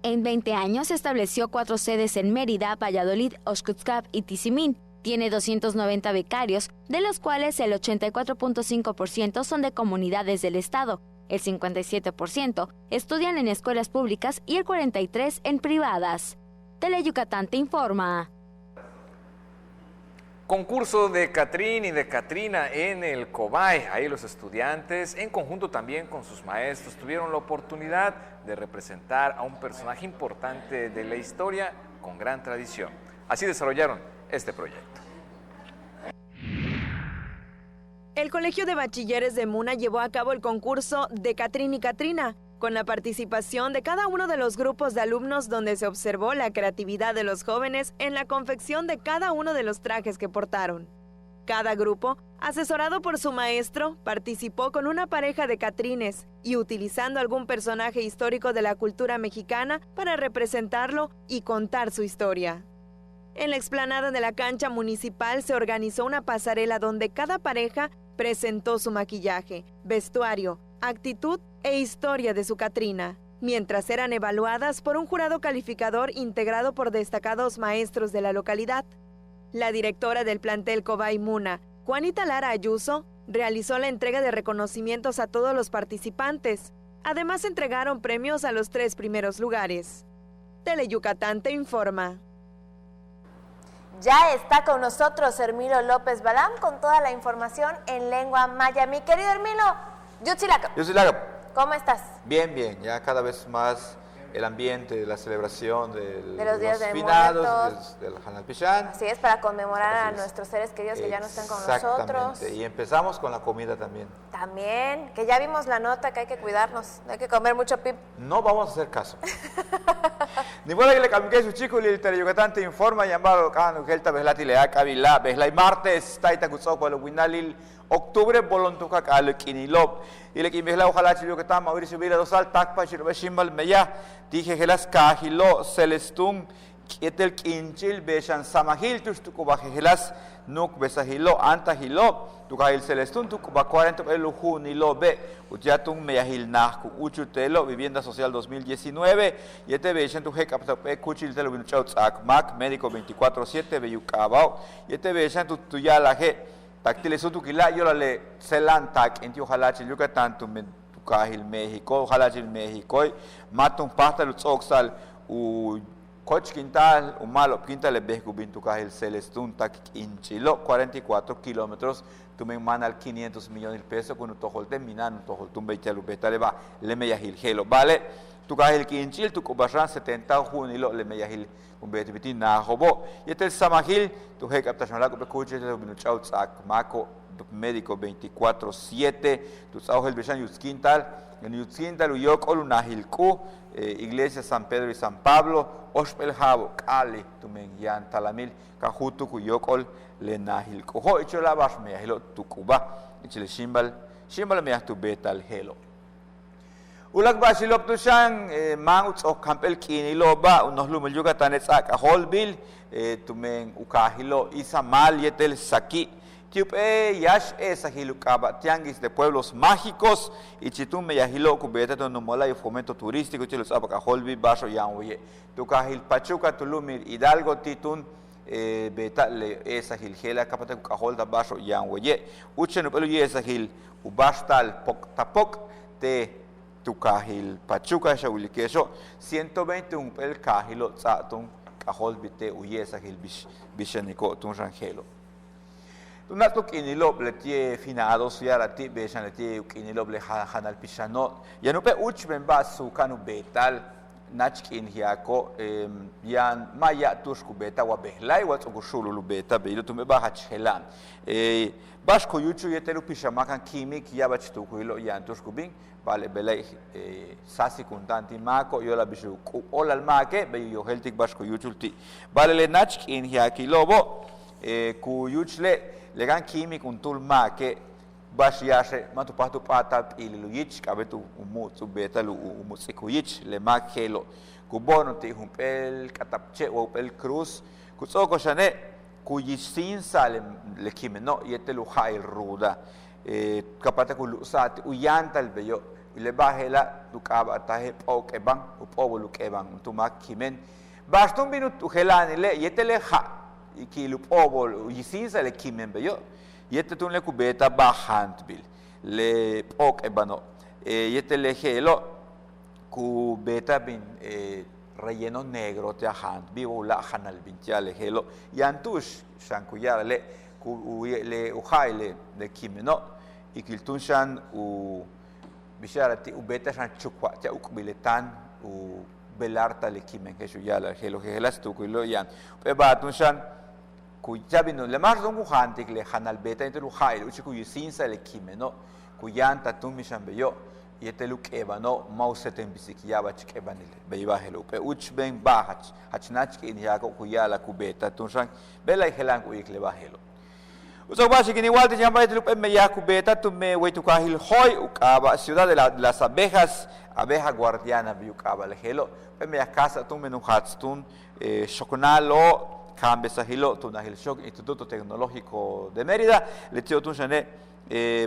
En 20 años se estableció 4 sedes en Mérida, Valladolid, Oxcuzcap y Tizimín. Tiene 290 becarios, de los cuales el 84.5% son de comunidades del Estado, el 57% estudian en escuelas públicas y el 43% en privadas. Tele Yucatán te informa. Concurso de Catrín y de Catrina en el Cobay. Ahí los estudiantes, en conjunto también con sus maestros, tuvieron la oportunidad de representar a un personaje importante de la historia con gran tradición. Así desarrollaron este proyecto. El Colegio de Bachilleres de Muna llevó a cabo el concurso de Catrín y Catrina, con la participación de cada uno de los grupos de alumnos, donde se observó la creatividad de los jóvenes en la confección de cada uno de los trajes que portaron. Cada grupo, asesorado por su maestro, participó con una pareja de catrines y utilizando algún personaje histórico de la cultura mexicana para representarlo y contar su historia. En la explanada de la cancha municipal se organizó una pasarela donde cada pareja presentó su maquillaje, vestuario, actitud e historia de su Catrina, mientras eran evaluadas por un jurado calificador integrado por destacados maestros de la localidad. La directora del plantel Cobay Muna, Juanita Lara Ayuso, realizó la entrega de reconocimientos a todos los participantes. Además, entregaron premios a los 3 primeros lugares. Tele Yucatán te informa. Ya está con nosotros Hermilo López Balam con toda la información en lengua maya. Mi querido Hermilo, Yutzilacap. Yutzilacap. ¿Cómo estás? Bien, bien, ya cada vez más el ambiente de la celebración de los días de finados del Hanal Pishan. Así es, para conmemorar a nuestros seres queridos que ya no están con nosotros. Exactamente, y empezamos con la comida también. También, que ya vimos la nota que hay que cuidarnos, hay que comer mucho pip. No vamos a hacer caso. Ni modo que le cambié su chico y el Yucatán te informa llamado Cano Gelta Beslati Lea Kabila Beslay martes Taita Kutsok Palo Winalil octubre Bolontuka Kalo Kinilop y le Kimbela ojalá si Yucatán Mauricio Vila Dosal Takpa Chirobe Shimbal Meya dije Gelas Kahilo Celestun Kietel Kinchil Beshan Samahil Tustukuba Gelas Nuk Besahilo Antahilo Tukahil Celestun Tukuba 40 Eluju Nilo Be Ujatung Meyahil Nahku Uchutelo Vivienda Social 2019 y este Beshan Tuje Kaptape Kuchil Telo Binuchaut Akmak Médico 24/7 Beyukabao y este Beshan Tuyalaje Tactile Sutukila Yolale Celantak en Tiojalachi Yucatán Tukahil México Jalachil México Matung Pasta Lutzoxal Coach Quintal, Umalo, Quintal, Bejubin, Tukahil, Celestun, Tak, Inchilo, 44 kilómetros, Tumen Manal, 500 millones de pesos, con un tojol terminando, un tojol Tumbeichalu, Betaleba, Lemeyahil, Gelo, ¿vale? Tukahil, Quinchil, Tukubashan, 70 junio, Lemeyahil, un Betibitin, Nahobo, y este Samahil, Tujek, Aptashonalaco, Pecuche, Binuchau, Tzak, Mako, Médico 24/7, Tusauhel, Beshan, Yutzquintal, en Yutzquintal, Uyok, Olunahilku, Iglesia San Pedro y San Pablo, Oshpel Jabo, Kali, Tumen Yan Talamil, Kajutu, Kuyokol, Lenahil, Koho, y Cholabash, Meyahilo, Tukuba, y Chile Shimbal, Shimbal Meyah tu Betal Helo. Ulak Bashilop Tushan, Manguts o Campel Kiniloba, unos Lumel Yucatán, Etzak, Holbil, Tumen Ukahilo, Isamal, Yetel Saki, Tiupe Yash Esahilo Kaba, Tianguis de Pueblos Mágicos, y Chitum Meyahilo, Cubeta, Tonomola y Fomento Turístico, Chilos Abaca, Holbi, Basho Yanwe, Tucahil Pachuca, Tulumir, Hidalgo, Titun, Beta, Esahil, Gela, Capata, Caholda, Basho Yanwe, Uchen, Upelu Yesahil, Ubastal, Tapok, Te Tucahil Pachuca, Shawilqueso, 121 Pel Cahilo, Tzatun, Caholbite, Uyesahil, Bishanico, Tunrangelo. Tunatuk inilob le tie finados ya la ti beshan le tie inilob le hanal pishanot ya no pe uch ben basu kanu betal nachkin hiako yan maya tushku beta wa behlai wa tsugushulu lu beta be tu me ba hachhelan bashko yuchu yetelu pishamakan kimik ya bachtu kuilo yan tushku bin vale belai sasi kuntanti mako yo la bishu olal make be yo heltik bashko yuchulti vale le nachkin hiaki lobo ku yuchle legan químico un tulma que bashiashe matu patu pata iluyich kabetu umutsu beta lu umutsikuich le makelo kubono ti humpel katapche o pel cruz kutsoko shane kuyisin sale le kimeno yete lu hail ruda kapata kulusat uyanta el bello le bahela tukaba tahe pokeban upobulu keban tumak kimen baston minut uhelani le yete le ha y que lo povo y sin se le kimen bello y este tun le cubeta bajantbil le pok ebano y este le gelo cubeta bin relleno negro te hand vivo la hanal bin ya le gelo y antush shankuyar le le uhaile de kimeno y que tun shan u bisharati ubeta shan chukwa te ukbiletan u belarta le kimen que ya le gelo gelas tu kuilo yan pe ba tun shan Kuyabino le más dongo hantik le hanal beta entre lu hail uchi kuyisinsa le kimeno kuyanta tumishan beyo yete lu kebano mauseten bisikiyaba chikebanile beiba helo pe uch ben bahach hachnach ke inyako kuyala kubeta tunshan bela helan ku ikle bahelo uso bashi que igual te llama de pe meya kubeta tu me wetu kahil hoy ukaba ciudad de las abejas abeja guardiana biukaba le helo pe meya casa tu menu hatstun shokunalo Cambesahilo, Tunahil Shock, Instituto Tecnológico de Mérida, le tío Tunchane,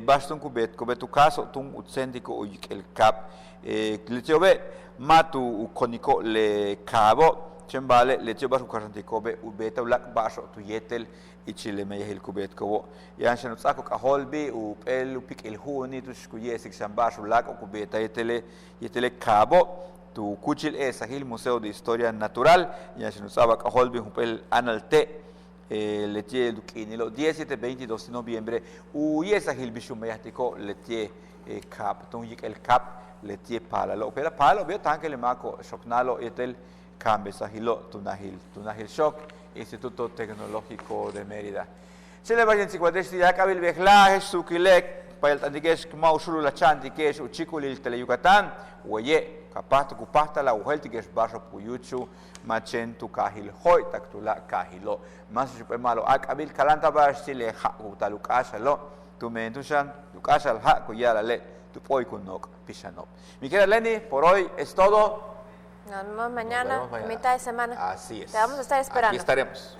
Baston Cubet, Cubetu Caso, Tun Utsendico, el Cap, le tío B, Matu Conico, le Cabo, Chembale, le tío Basu Caranticobe, Ubeta, Black Baso, Tuyetel, y Chile Meyahil Cubet Cobo, Yanshan Utsaco, Caholbi, Upel, Upik el Juni, Tushkuyesik, Sambasu, Lac, Cubeta, Yetele Cabo, tu Kuchil es el Museo de Historia Natural, y se nos usaba Caholbi, Upel Analte, letie dukinilo 17-22 de noviembre uyesa hilbishum mayatiko letie cap tonyik el cap letie palalo pero palo veo tan que le maco shoknalo etel cambia sahilo tunahil shock Instituto Tecnológico de Mérida se le vayan 50 ya kabil beklaje sukilek payal tandikesh mausulu la chandikesh uchikulil tele Yucatán oye capaz ocupasta la ujelti que es barro puyuchu machen tu kahil hoy taktula kahilo más super malo akabil kalanta bashi le ha utalukas lo tu mentushan lukasal ha kuyala le tu poi kunok pisanop. Mi querida Lenny, por hoy es todo. Nos vemos mañana, mitad de semana. Así es. Te vamos a estar esperando. Aquí estaremos.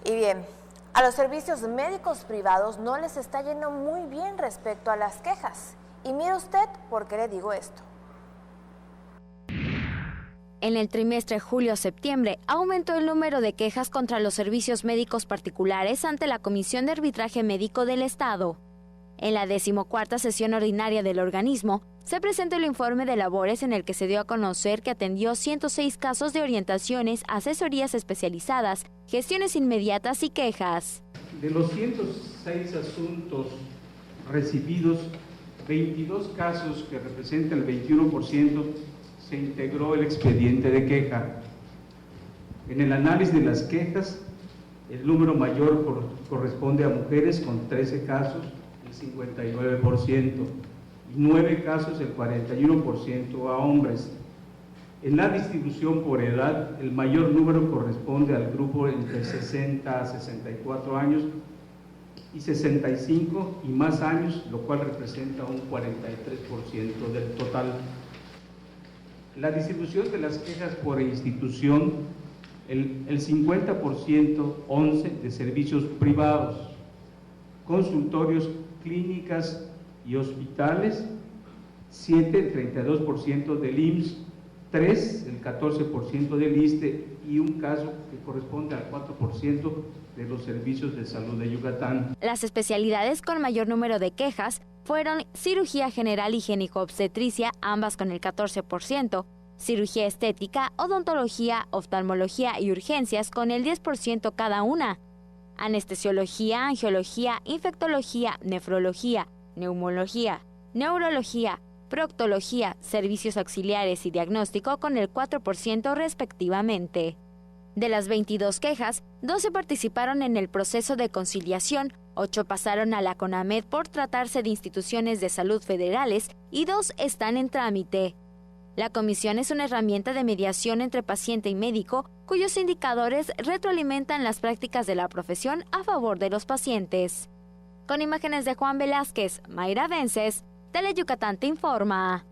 Y bien, a los servicios médicos privados no les está yendo muy bien respecto a las quejas. Y mire usted por qué le digo esto. En el trimestre julio-septiembre aumentó el número de quejas contra los servicios médicos particulares ante la Comisión de Arbitraje Médico del Estado. En la 14ª sesión ordinaria del organismo, se presentó el informe de labores en el que se dio a conocer que atendió 106 casos de orientaciones, asesorías especializadas, gestiones inmediatas y quejas. De los 106 asuntos recibidos, 22 casos, que representan el 21%, se integró el expediente de queja. En el análisis de las quejas, el número mayor corresponde a mujeres con 13 casos, el 59%, y 9 casos, el 41% a hombres. En la distribución por edad, el mayor número corresponde al grupo entre 60 a 64 años y 65 y más años, lo cual representa un 43% del total. La distribución de las quejas por institución, el 50%, 11 de servicios privados, consultorios, clínicas y hospitales, 7, el 32% del IMSS, 3, el 14% del ISSSTE y un caso que corresponde al 4% de los servicios de salud de Yucatán. Las especialidades con mayor número de quejas fueron cirugía general y ginecobstetricia, ambas con el 14%, cirugía estética, odontología, oftalmología y urgencias con el 10% cada una, anestesiología, angiología, infectología, nefrología, neumología, neurología, proctología, servicios auxiliares y diagnóstico con el 4% respectivamente. De las 22 quejas, 12 participaron en el proceso de conciliación, 8 pasaron a la CONAMED por tratarse de instituciones de salud federales y 2 están en trámite. La comisión es una herramienta de mediación entre paciente y médico, cuyos indicadores retroalimentan las prácticas de la profesión a favor de los pacientes. Con imágenes de Juan Velázquez, Mayra Vences, Teleyucatán te informa.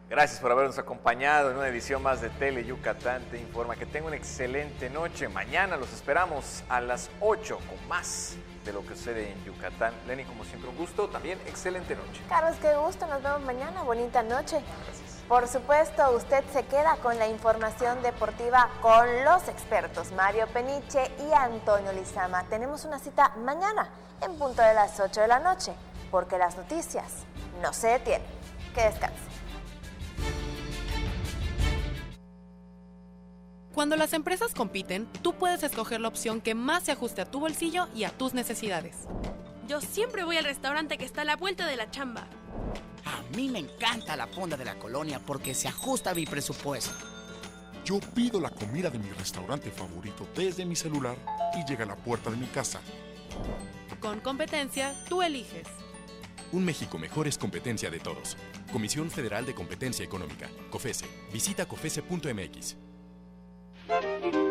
Gracias por habernos acompañado en una edición más de Teleyucatán te informa. Que tenga una excelente noche. Mañana los esperamos a las 8 con más de lo que sucede en Yucatán. Lenny, como siempre, un gusto. También excelente noche. Carlos, qué gusto. Nos vemos mañana. Bonita noche. Gracias. Por supuesto, usted se queda con la información deportiva con los expertos Mario Peniche y Antonio Lizama. Tenemos una cita mañana en punto de las 8 de la noche, porque las noticias no se detienen. Que descansen. Cuando las empresas compiten, tú puedes escoger la opción que más se ajuste a tu bolsillo y a tus necesidades. Yo siempre voy al restaurante que está a la vuelta de la chamba. A mí me encanta la fonda de la colonia porque se ajusta a mi presupuesto. Yo pido la comida de mi restaurante favorito desde mi celular y llega a la puerta de mi casa. Con competencia, tú eliges. Un México mejor es competencia de todos. Comisión Federal de Competencia Económica, COFESE. Visita cofese.mx.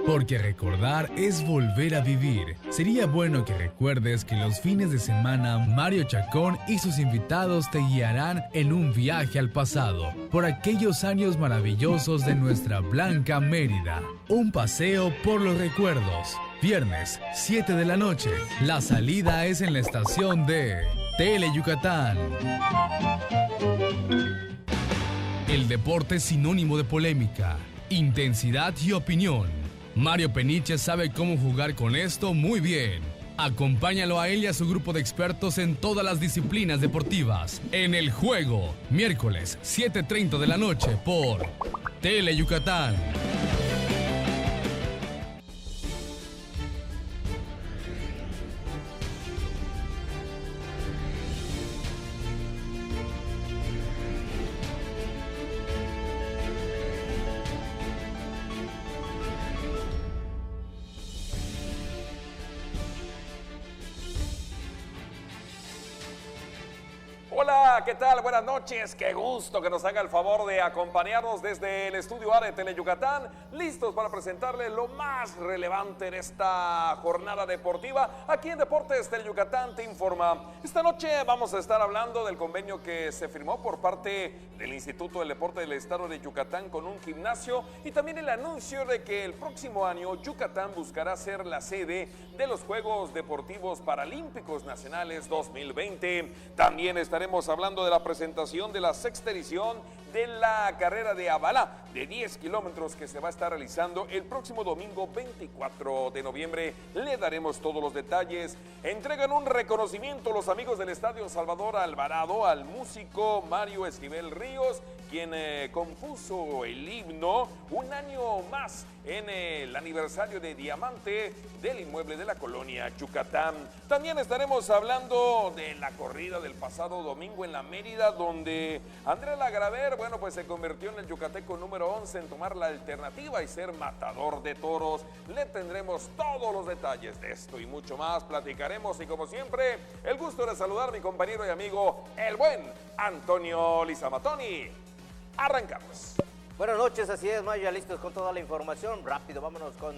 Porque recordar es volver a vivir. Sería bueno que recuerdes que los fines de semana Mario Chacón y sus invitados te guiarán en un viaje al pasado, por aquellos años maravillosos de nuestra blanca Mérida. Un paseo por los recuerdos. Viernes, 7 de la noche. La salida es en la estación de Teleyucatán. El deporte es sinónimo de polémica, intensidad y opinión. Mario Peniche sabe cómo jugar con esto muy bien. Acompáñalo a él y a su grupo de expertos en todas las disciplinas deportivas. En El Juego, miércoles, 7:30 de la noche por Teleyucatán. Hola, ¿qué tal? Buenas noches. Qué gusto que nos haga el favor de acompañarnos desde el estudio A de Teleyucatán, listos para presentarle lo más relevante en esta jornada deportiva. Aquí en Deportes Teleyucatán te informa. Esta noche vamos a estar hablando del convenio que se firmó por parte del Instituto del Deporte del Estado de Yucatán con un gimnasio y también el anuncio de que el próximo año Yucatán buscará ser la sede de los Juegos Deportivos Paralímpicos Nacionales 2020. También estaremos hablando de la presentación de la sexta edición de la carrera de Abalá de 10 kilómetros que se va a estar realizando el próximo domingo 24 de noviembre. Le daremos todos los detalles. Entregan un reconocimiento los amigos del Estadio Salvador Alvarado al músico Mario Esquivel Ríos, quien compuso el himno un año más en el aniversario de Diamante del inmueble de la colonia Yucatán. También estaremos hablando de la corrida del pasado domingo en la Mérida, donde Andrés Lagraver, pues se convirtió en el yucateco número 11 en tomar la alternativa y ser matador de toros. Le tendremos todos los detalles de esto y mucho más. Platicaremos y como siempre, el gusto de saludar a mi compañero y amigo, el buen Antonio Lizamatoni. Arrancamos. Buenas noches, así es, Mayo, ya listos con toda la información. Rápido, vámonos con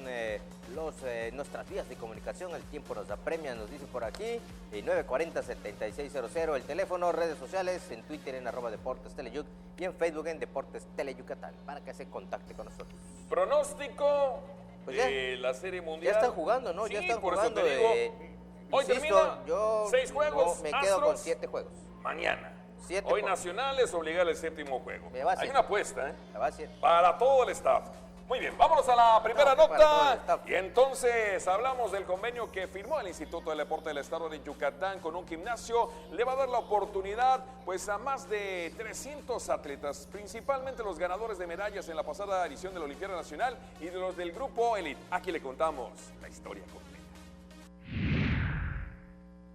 nuestras vías de comunicación. El tiempo nos apremia, nos dice por aquí, 940-7600, el teléfono, redes sociales, en Twitter en @DeportesTeleyuc y en Facebook en Deportes Teleyucatán, para que se contacte con nosotros. Pronóstico de la Serie Mundial. Ya están jugando, ¿no? Sí, ya están por jugando. Eso te digo, hoy insisto, termina yo 6 juegos, me quedo con 7 juegos. Mañana. 7 hoy juegos. Nacional es obligar el 7º juego. Hay una apuesta, Me va a 7. para todo el staff. Muy bien, vámonos a la primera nota. Y entonces hablamos del convenio que firmó el Instituto del Deporte del Estado de Yucatán con un gimnasio. Le va a dar la oportunidad a más de 300 atletas, principalmente los ganadores de medallas en la pasada edición de la Olimpiada Nacional y de los del Grupo Elite. Aquí le contamos la historia completa.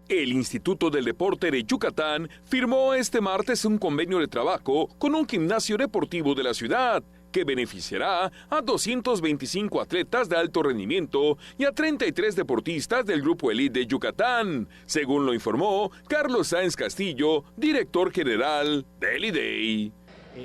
El Instituto del Deporte de Yucatán firmó este martes un convenio de trabajo con un gimnasio deportivo de la ciudad que beneficiará a 225 atletas de alto rendimiento y a 33 deportistas del Grupo Elite de Yucatán, según lo informó Carlos Sáenz Castillo, director general del IDEI.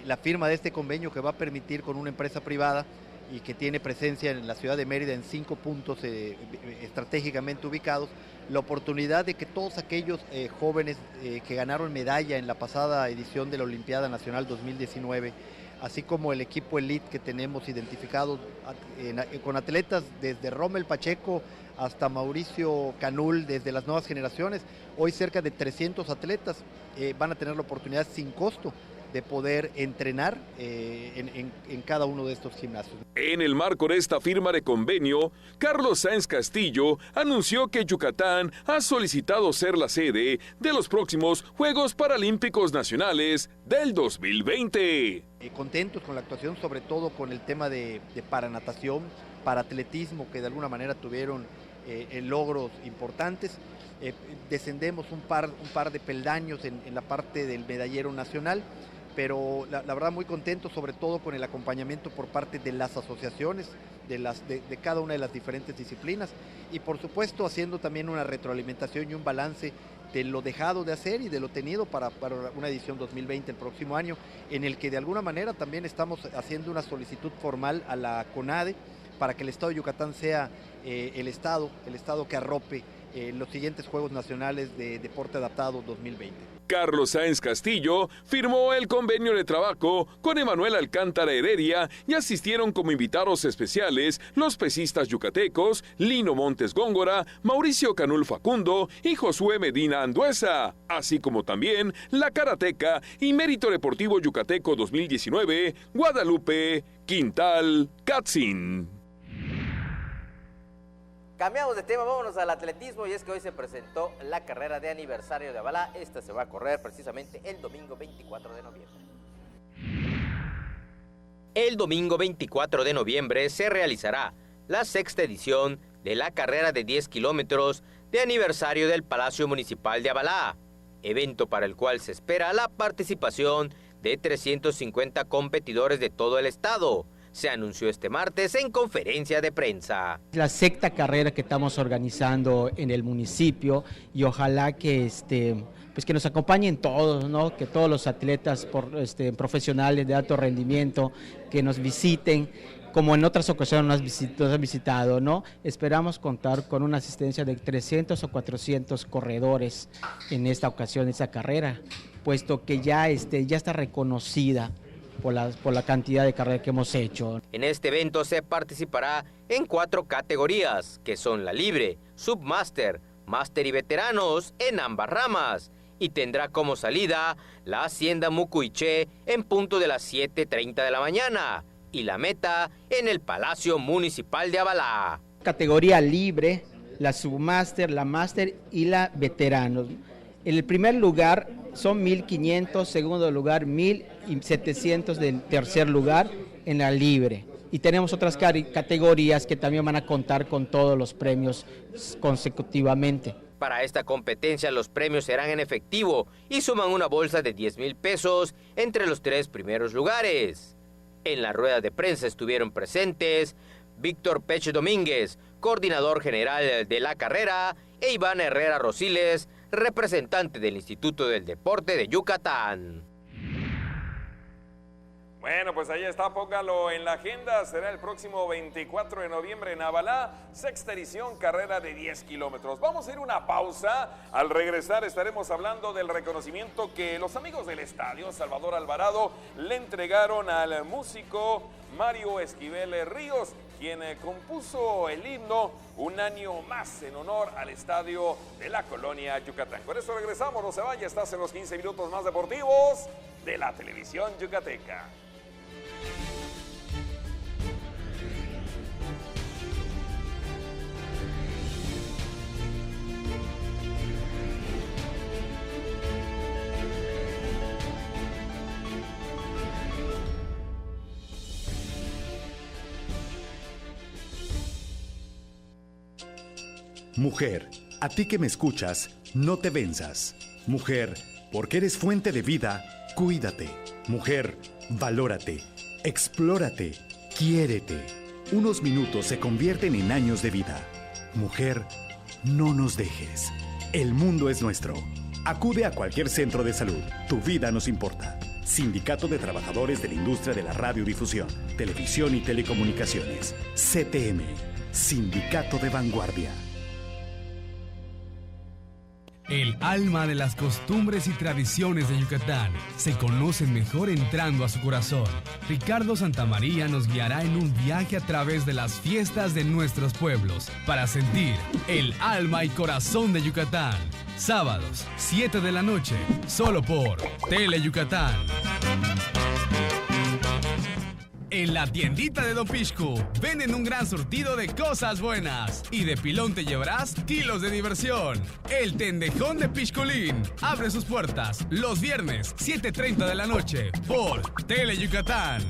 La firma de este convenio que va a permitir con una empresa privada y que tiene presencia en la ciudad de Mérida en 5 puntos estratégicamente ubicados, la oportunidad de que todos aquellos jóvenes que ganaron medalla en la pasada edición de la Olimpiada Nacional 2019, así como el equipo elite que tenemos identificado con atletas desde Rommel Pacheco hasta Mauricio Canul, desde las nuevas generaciones, hoy cerca de 300 atletas van a tener la oportunidad sin costo de poder entrenar en cada uno de estos gimnasios. En el marco de esta firma de convenio, Carlos Sáenz Castillo anunció que Yucatán ha solicitado ser la sede de los próximos Juegos Paralímpicos Nacionales del 2020. Contentos con la actuación, sobre todo con el tema de paranatación, paratletismo, que de alguna manera tuvieron logros importantes. Descendemos un par de peldaños en la parte del medallero nacional, pero la verdad muy contento, sobre todo con el acompañamiento por parte de las asociaciones, de cada una de las diferentes disciplinas, y por supuesto haciendo también una retroalimentación y un balance de lo dejado de hacer y de lo tenido para una edición 2020 el próximo año, en el que de alguna manera también estamos haciendo una solicitud formal a la CONADE para que el Estado de Yucatán sea el estado que arrope los siguientes Juegos Nacionales de Deporte Adaptado 2020. Carlos Sáenz Castillo firmó el convenio de trabajo con Emanuel Alcántara Heredia y asistieron como invitados especiales los pesistas yucatecos Lino Montes Góngora, Mauricio Canul Facundo y Josué Medina Anduesa, así como también la karateca y mérito deportivo yucateco 2019, Guadalupe Quintal Katzin. Cambiamos de tema, vámonos al atletismo, y es que hoy se presentó la carrera de aniversario de Abalá. Esta se va a correr precisamente el domingo 24 de noviembre. El domingo 24 de noviembre se realizará la sexta edición de la carrera de 10 kilómetros de aniversario del Palacio Municipal de Abalá, evento para el cual se espera la participación de 350 competidores de todo el estado, se anunció este martes en conferencia de prensa. La sexta carrera que estamos organizando en el municipio y ojalá que pues que nos acompañen todos, ¿no? Que todos los atletas profesionales de alto rendimiento que nos visiten, como en otras ocasiones nos han visitado, ¿no? Esperamos contar con una asistencia de 300 o 400 corredores en esta ocasión, esta carrera, puesto que ya está reconocida por la cantidad de carreras que hemos hecho. En este evento se participará en 4 categorías, que son la libre, submaster, máster y veteranos en ambas ramas, y tendrá como salida la Hacienda Mucuiché en punto de las 7:30 de la mañana y la meta en el Palacio Municipal de Abalá. Categoría libre, la submaster, la máster y la veteranos. En el primer lugar son 1.500, segundo lugar 1.700 del tercer lugar en la libre. Y tenemos otras categorías que también van a contar con todos los premios consecutivamente. Para esta competencia los premios serán en efectivo y suman una bolsa de 10,000 pesos entre los 3 primeros lugares. En la rueda de prensa estuvieron presentes Víctor Peche Domínguez, coordinador general de la carrera, e Iván Herrera Rosiles, representante del Instituto del Deporte de Yucatán. Bueno, pues ahí está, póngalo en la agenda, será el próximo 24 de noviembre en Abalá, sexta edición, carrera de 10 kilómetros. Vamos a ir una pausa, al regresar estaremos hablando del reconocimiento que los amigos del estadio Salvador Alvarado le entregaron al músico Mario Esquivel Ríos, quien compuso el himno Un año más en honor al estadio de la colonia Yucatán. Con eso regresamos, no se vaya, estás en los 15 minutos más deportivos de la televisión yucateca. Mujer, a ti que me escuchas, no te venzas. Mujer, porque eres fuente de vida, cuídate. Mujer, valórate, explórate, quiérete. Unos minutos se convierten en años de vida. Mujer, no nos dejes. El mundo es nuestro. Acude a cualquier centro de salud. Tu vida nos importa. Sindicato de Trabajadores de la Industria de la Radiodifusión, Televisión y Telecomunicaciones. CTM. Sindicato de Vanguardia. El alma de las costumbres y tradiciones de Yucatán se conocen mejor entrando a su corazón. Ricardo Santamaría nos guiará en un viaje a través de las fiestas de nuestros pueblos para sentir el alma y corazón de Yucatán. Sábados, 7 de la noche, solo por Tele Yucatán. En la tiendita de Don Pixcu venden un gran surtido de cosas buenas y de pilón te llevarás kilos de diversión. El Tendejón de Pixculín abre sus puertas los viernes 7:30 de la noche por Tele Yucatán.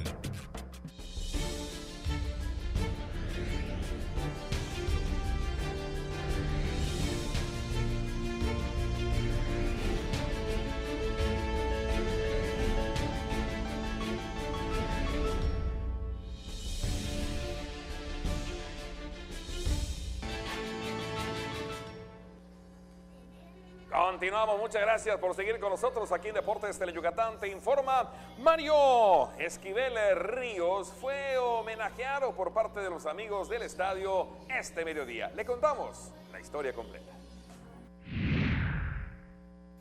Continuamos, muchas gracias por seguir con nosotros aquí en Deportes Tele Yucatán. Te informa Mario Esquivel Ríos fue homenajeado por parte de los amigos del estadio este mediodía. Le contamos la historia completa.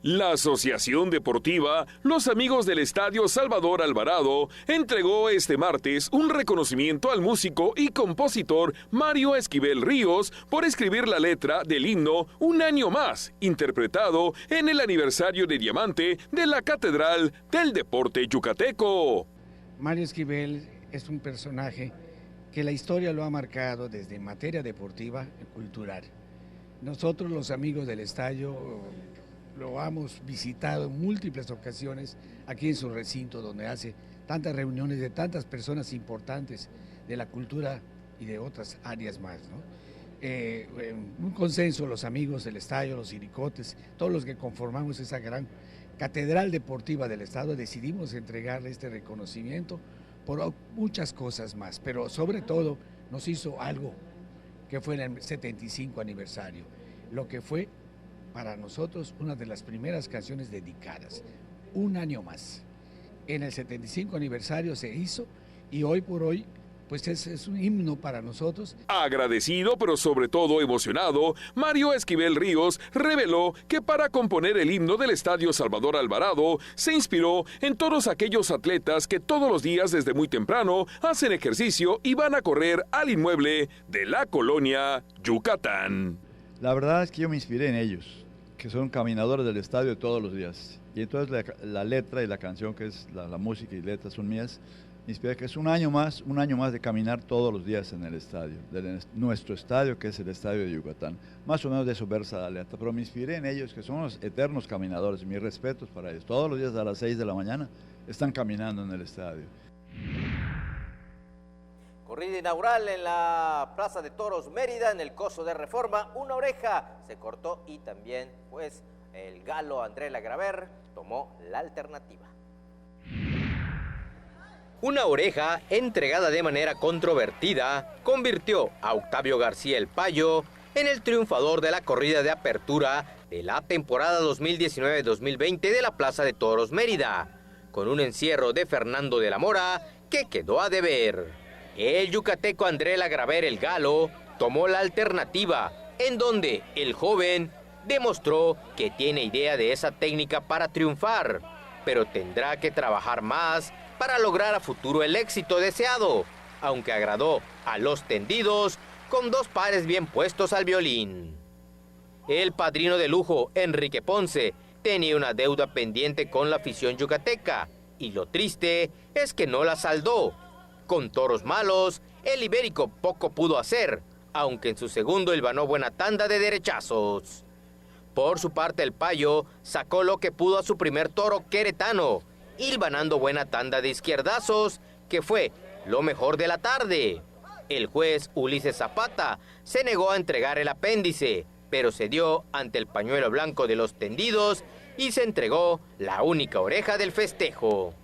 La Asociación Deportiva Los Amigos del Estadio Salvador Alvarado entregó este martes un reconocimiento al músico y compositor Mario Esquivel Ríos por escribir la letra del himno Un año más, interpretado en el aniversario de Diamante de la Catedral del Deporte Yucateco. Mario Esquivel es un personaje que la historia lo ha marcado desde materia deportiva y cultural. Nosotros, los amigos del estadio, lo hemos visitado en múltiples ocasiones aquí en su recinto, donde hace tantas reuniones de tantas personas importantes de la cultura y de otras áreas más, ¿no? Un consenso, los amigos del estadio, los siricotes, todos los que conformamos esa gran catedral deportiva del estado, decidimos entregarle este reconocimiento por muchas cosas más, pero sobre todo nos hizo algo que fue en el 75 aniversario, lo que fue para nosotros una de las primeras canciones dedicadas, un año más. En el 75 aniversario se hizo y hoy por hoy pues es un himno para nosotros. Agradecido, pero sobre todo emocionado, Mario Esquivel Ríos reveló que para componer el himno del Estadio Salvador Alvarado se inspiró en todos aquellos atletas que todos los días desde muy temprano hacen ejercicio y van a correr al inmueble de la colonia Yucatán. La verdad es que yo me inspiré en ellos, que son caminadores del estadio todos los días. Y entonces la letra y la canción, que es la música y letras son mías, me inspiré que es un año más de caminar todos los días en el estadio, de nuestro estadio, que es el estadio de Yucatán. Más o menos de eso versa la letra, pero me inspiré en ellos, que son los eternos caminadores. Mis respetos para ellos. Todos los días a las 6 de la mañana están caminando en el estadio. Corrida inaugural en la Plaza de Toros Mérida, en el Coso de Reforma. Una oreja se cortó y también pues el galo André Lagraver tomó la alternativa. Una oreja, entregada de manera controvertida, convirtió a Octavio García el Payo en el triunfador de la corrida de apertura de la temporada 2019-2020 de la Plaza de Toros Mérida, con un encierro de Fernando de la Mora que quedó a deber. El yucateco André Lagraver el Galo tomó la alternativa, en donde el joven demostró que tiene idea de esa técnica para triunfar, pero tendrá que trabajar más para lograr a futuro el éxito deseado, aunque agradó a los tendidos con 2 pares bien puestos al violín. El padrino de lujo, Enrique Ponce, tenía una deuda pendiente con la afición yucateca, y lo triste es que no la saldó. Con toros malos, el ibérico poco pudo hacer, aunque en su segundo hilvanó buena tanda de derechazos. Por su parte, el Payo sacó lo que pudo a su primer toro queretano, hilvanando buena tanda de izquierdazos, que fue lo mejor de la tarde. El juez Ulises Zapata se negó a entregar el apéndice, pero cedió ante el pañuelo blanco de los tendidos y se entregó la única oreja del festejo.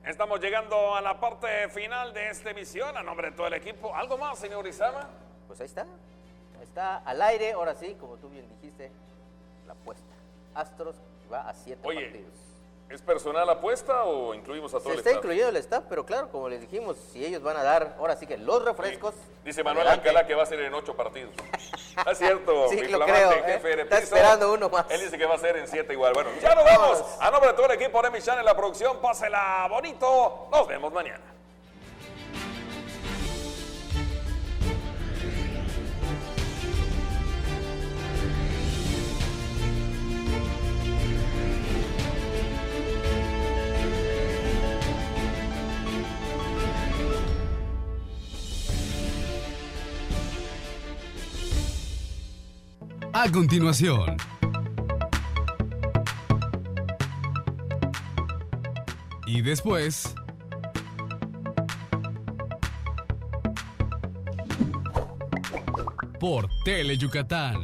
Estamos llegando a la parte final de esta emisión a nombre de todo el equipo. ¿Algo más, señor Izama? Pues ahí está. Está al aire, ahora sí, como tú bien dijiste, la apuesta. Astros va a 7 partidos. ¿Es personal apuesta o incluimos a todo el staff? Se está incluyendo el staff, pero claro, como les dijimos, si ellos van a dar, ahora sí que los refrescos. Sí. Dice Manuel Alcalá que va a ser en 8 partidos. Es cierto, sí, mi lo flamante creo, jefe de está piso. esperando uno más. Él dice que va a ser en 7 igual. Bueno, ya nos vamos. A nombre de todo el equipo de Michan en la producción, pásela bonito. Nos vemos mañana. A continuación, y después, por Tele Yucatán.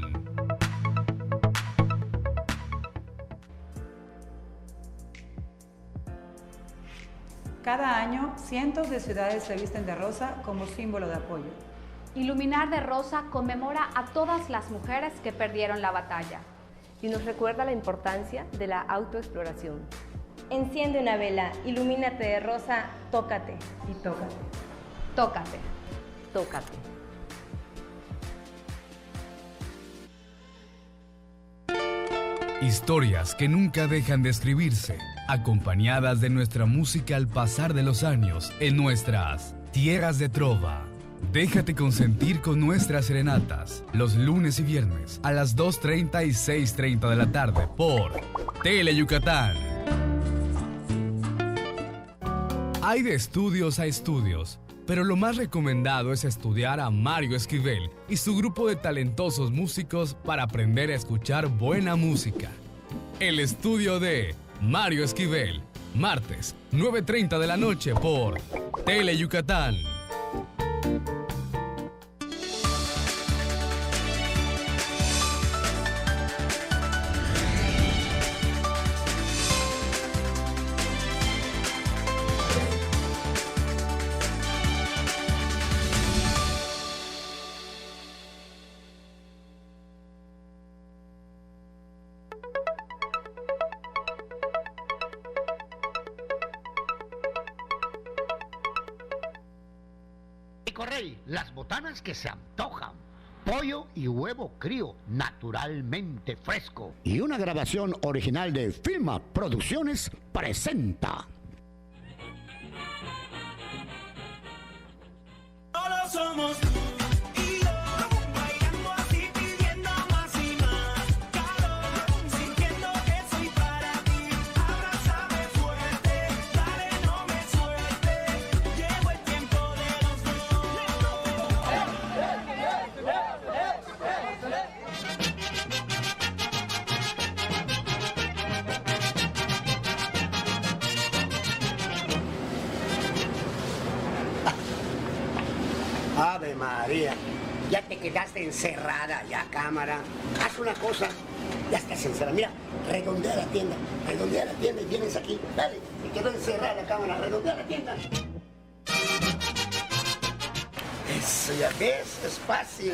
Cada año, cientos de ciudades se visten de rosa como símbolo de apoyo. Iluminar de rosa conmemora a todas las mujeres que perdieron la batalla. Y nos recuerda la importancia de la autoexploración. Enciende una vela, ilumínate de rosa, tócate. Y tócate. Tócate. Tócate. Historias que nunca dejan de escribirse, acompañadas de nuestra música al pasar de los años en nuestras tierras de trova. Déjate consentir con nuestras serenatas, los lunes y viernes a las 2:30 y 6:30 de la tarde por Tele Yucatán. Hay de estudios a estudios, pero lo más recomendado es estudiar a Mario Esquivel y su grupo de talentosos músicos para aprender a escuchar buena música. El estudio de Mario Esquivel, martes, 9:30 de la noche por Tele Yucatán. Tico Rey, las botanas que se antojan. Pollo y huevo crío, naturalmente fresco. Y una grabación original de Filma Producciones presenta. Solo somos tú y yo, bailando así, pidiendo más y más calor, sintiendo que soy para ti. Abrázame fuerte, dale, no me sueltes. Llegó el tiempo de los dos. Ave María, ya te quedaste encerrada ya, cámara. Haz una cosa, ya estás encerrada. Mira, redondea la tienda y vienes aquí. Dale, te quedó encerrada la cámara, redondea la tienda. Eso, ya ves, es fácil.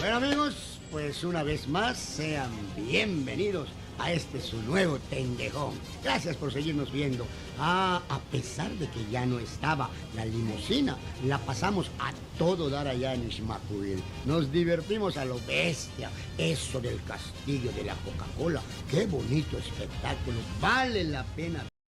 Bueno, amigos, pues una vez más, sean bienvenidos a este su nuevo tendejón. Gracias por seguirnos viendo. A pesar de que ya no estaba la limusina, la pasamos a todo dar allá en Ixmacuvil. Nos divertimos a lo bestia. Eso del castillo de la Coca-Cola, qué bonito espectáculo. Vale la pena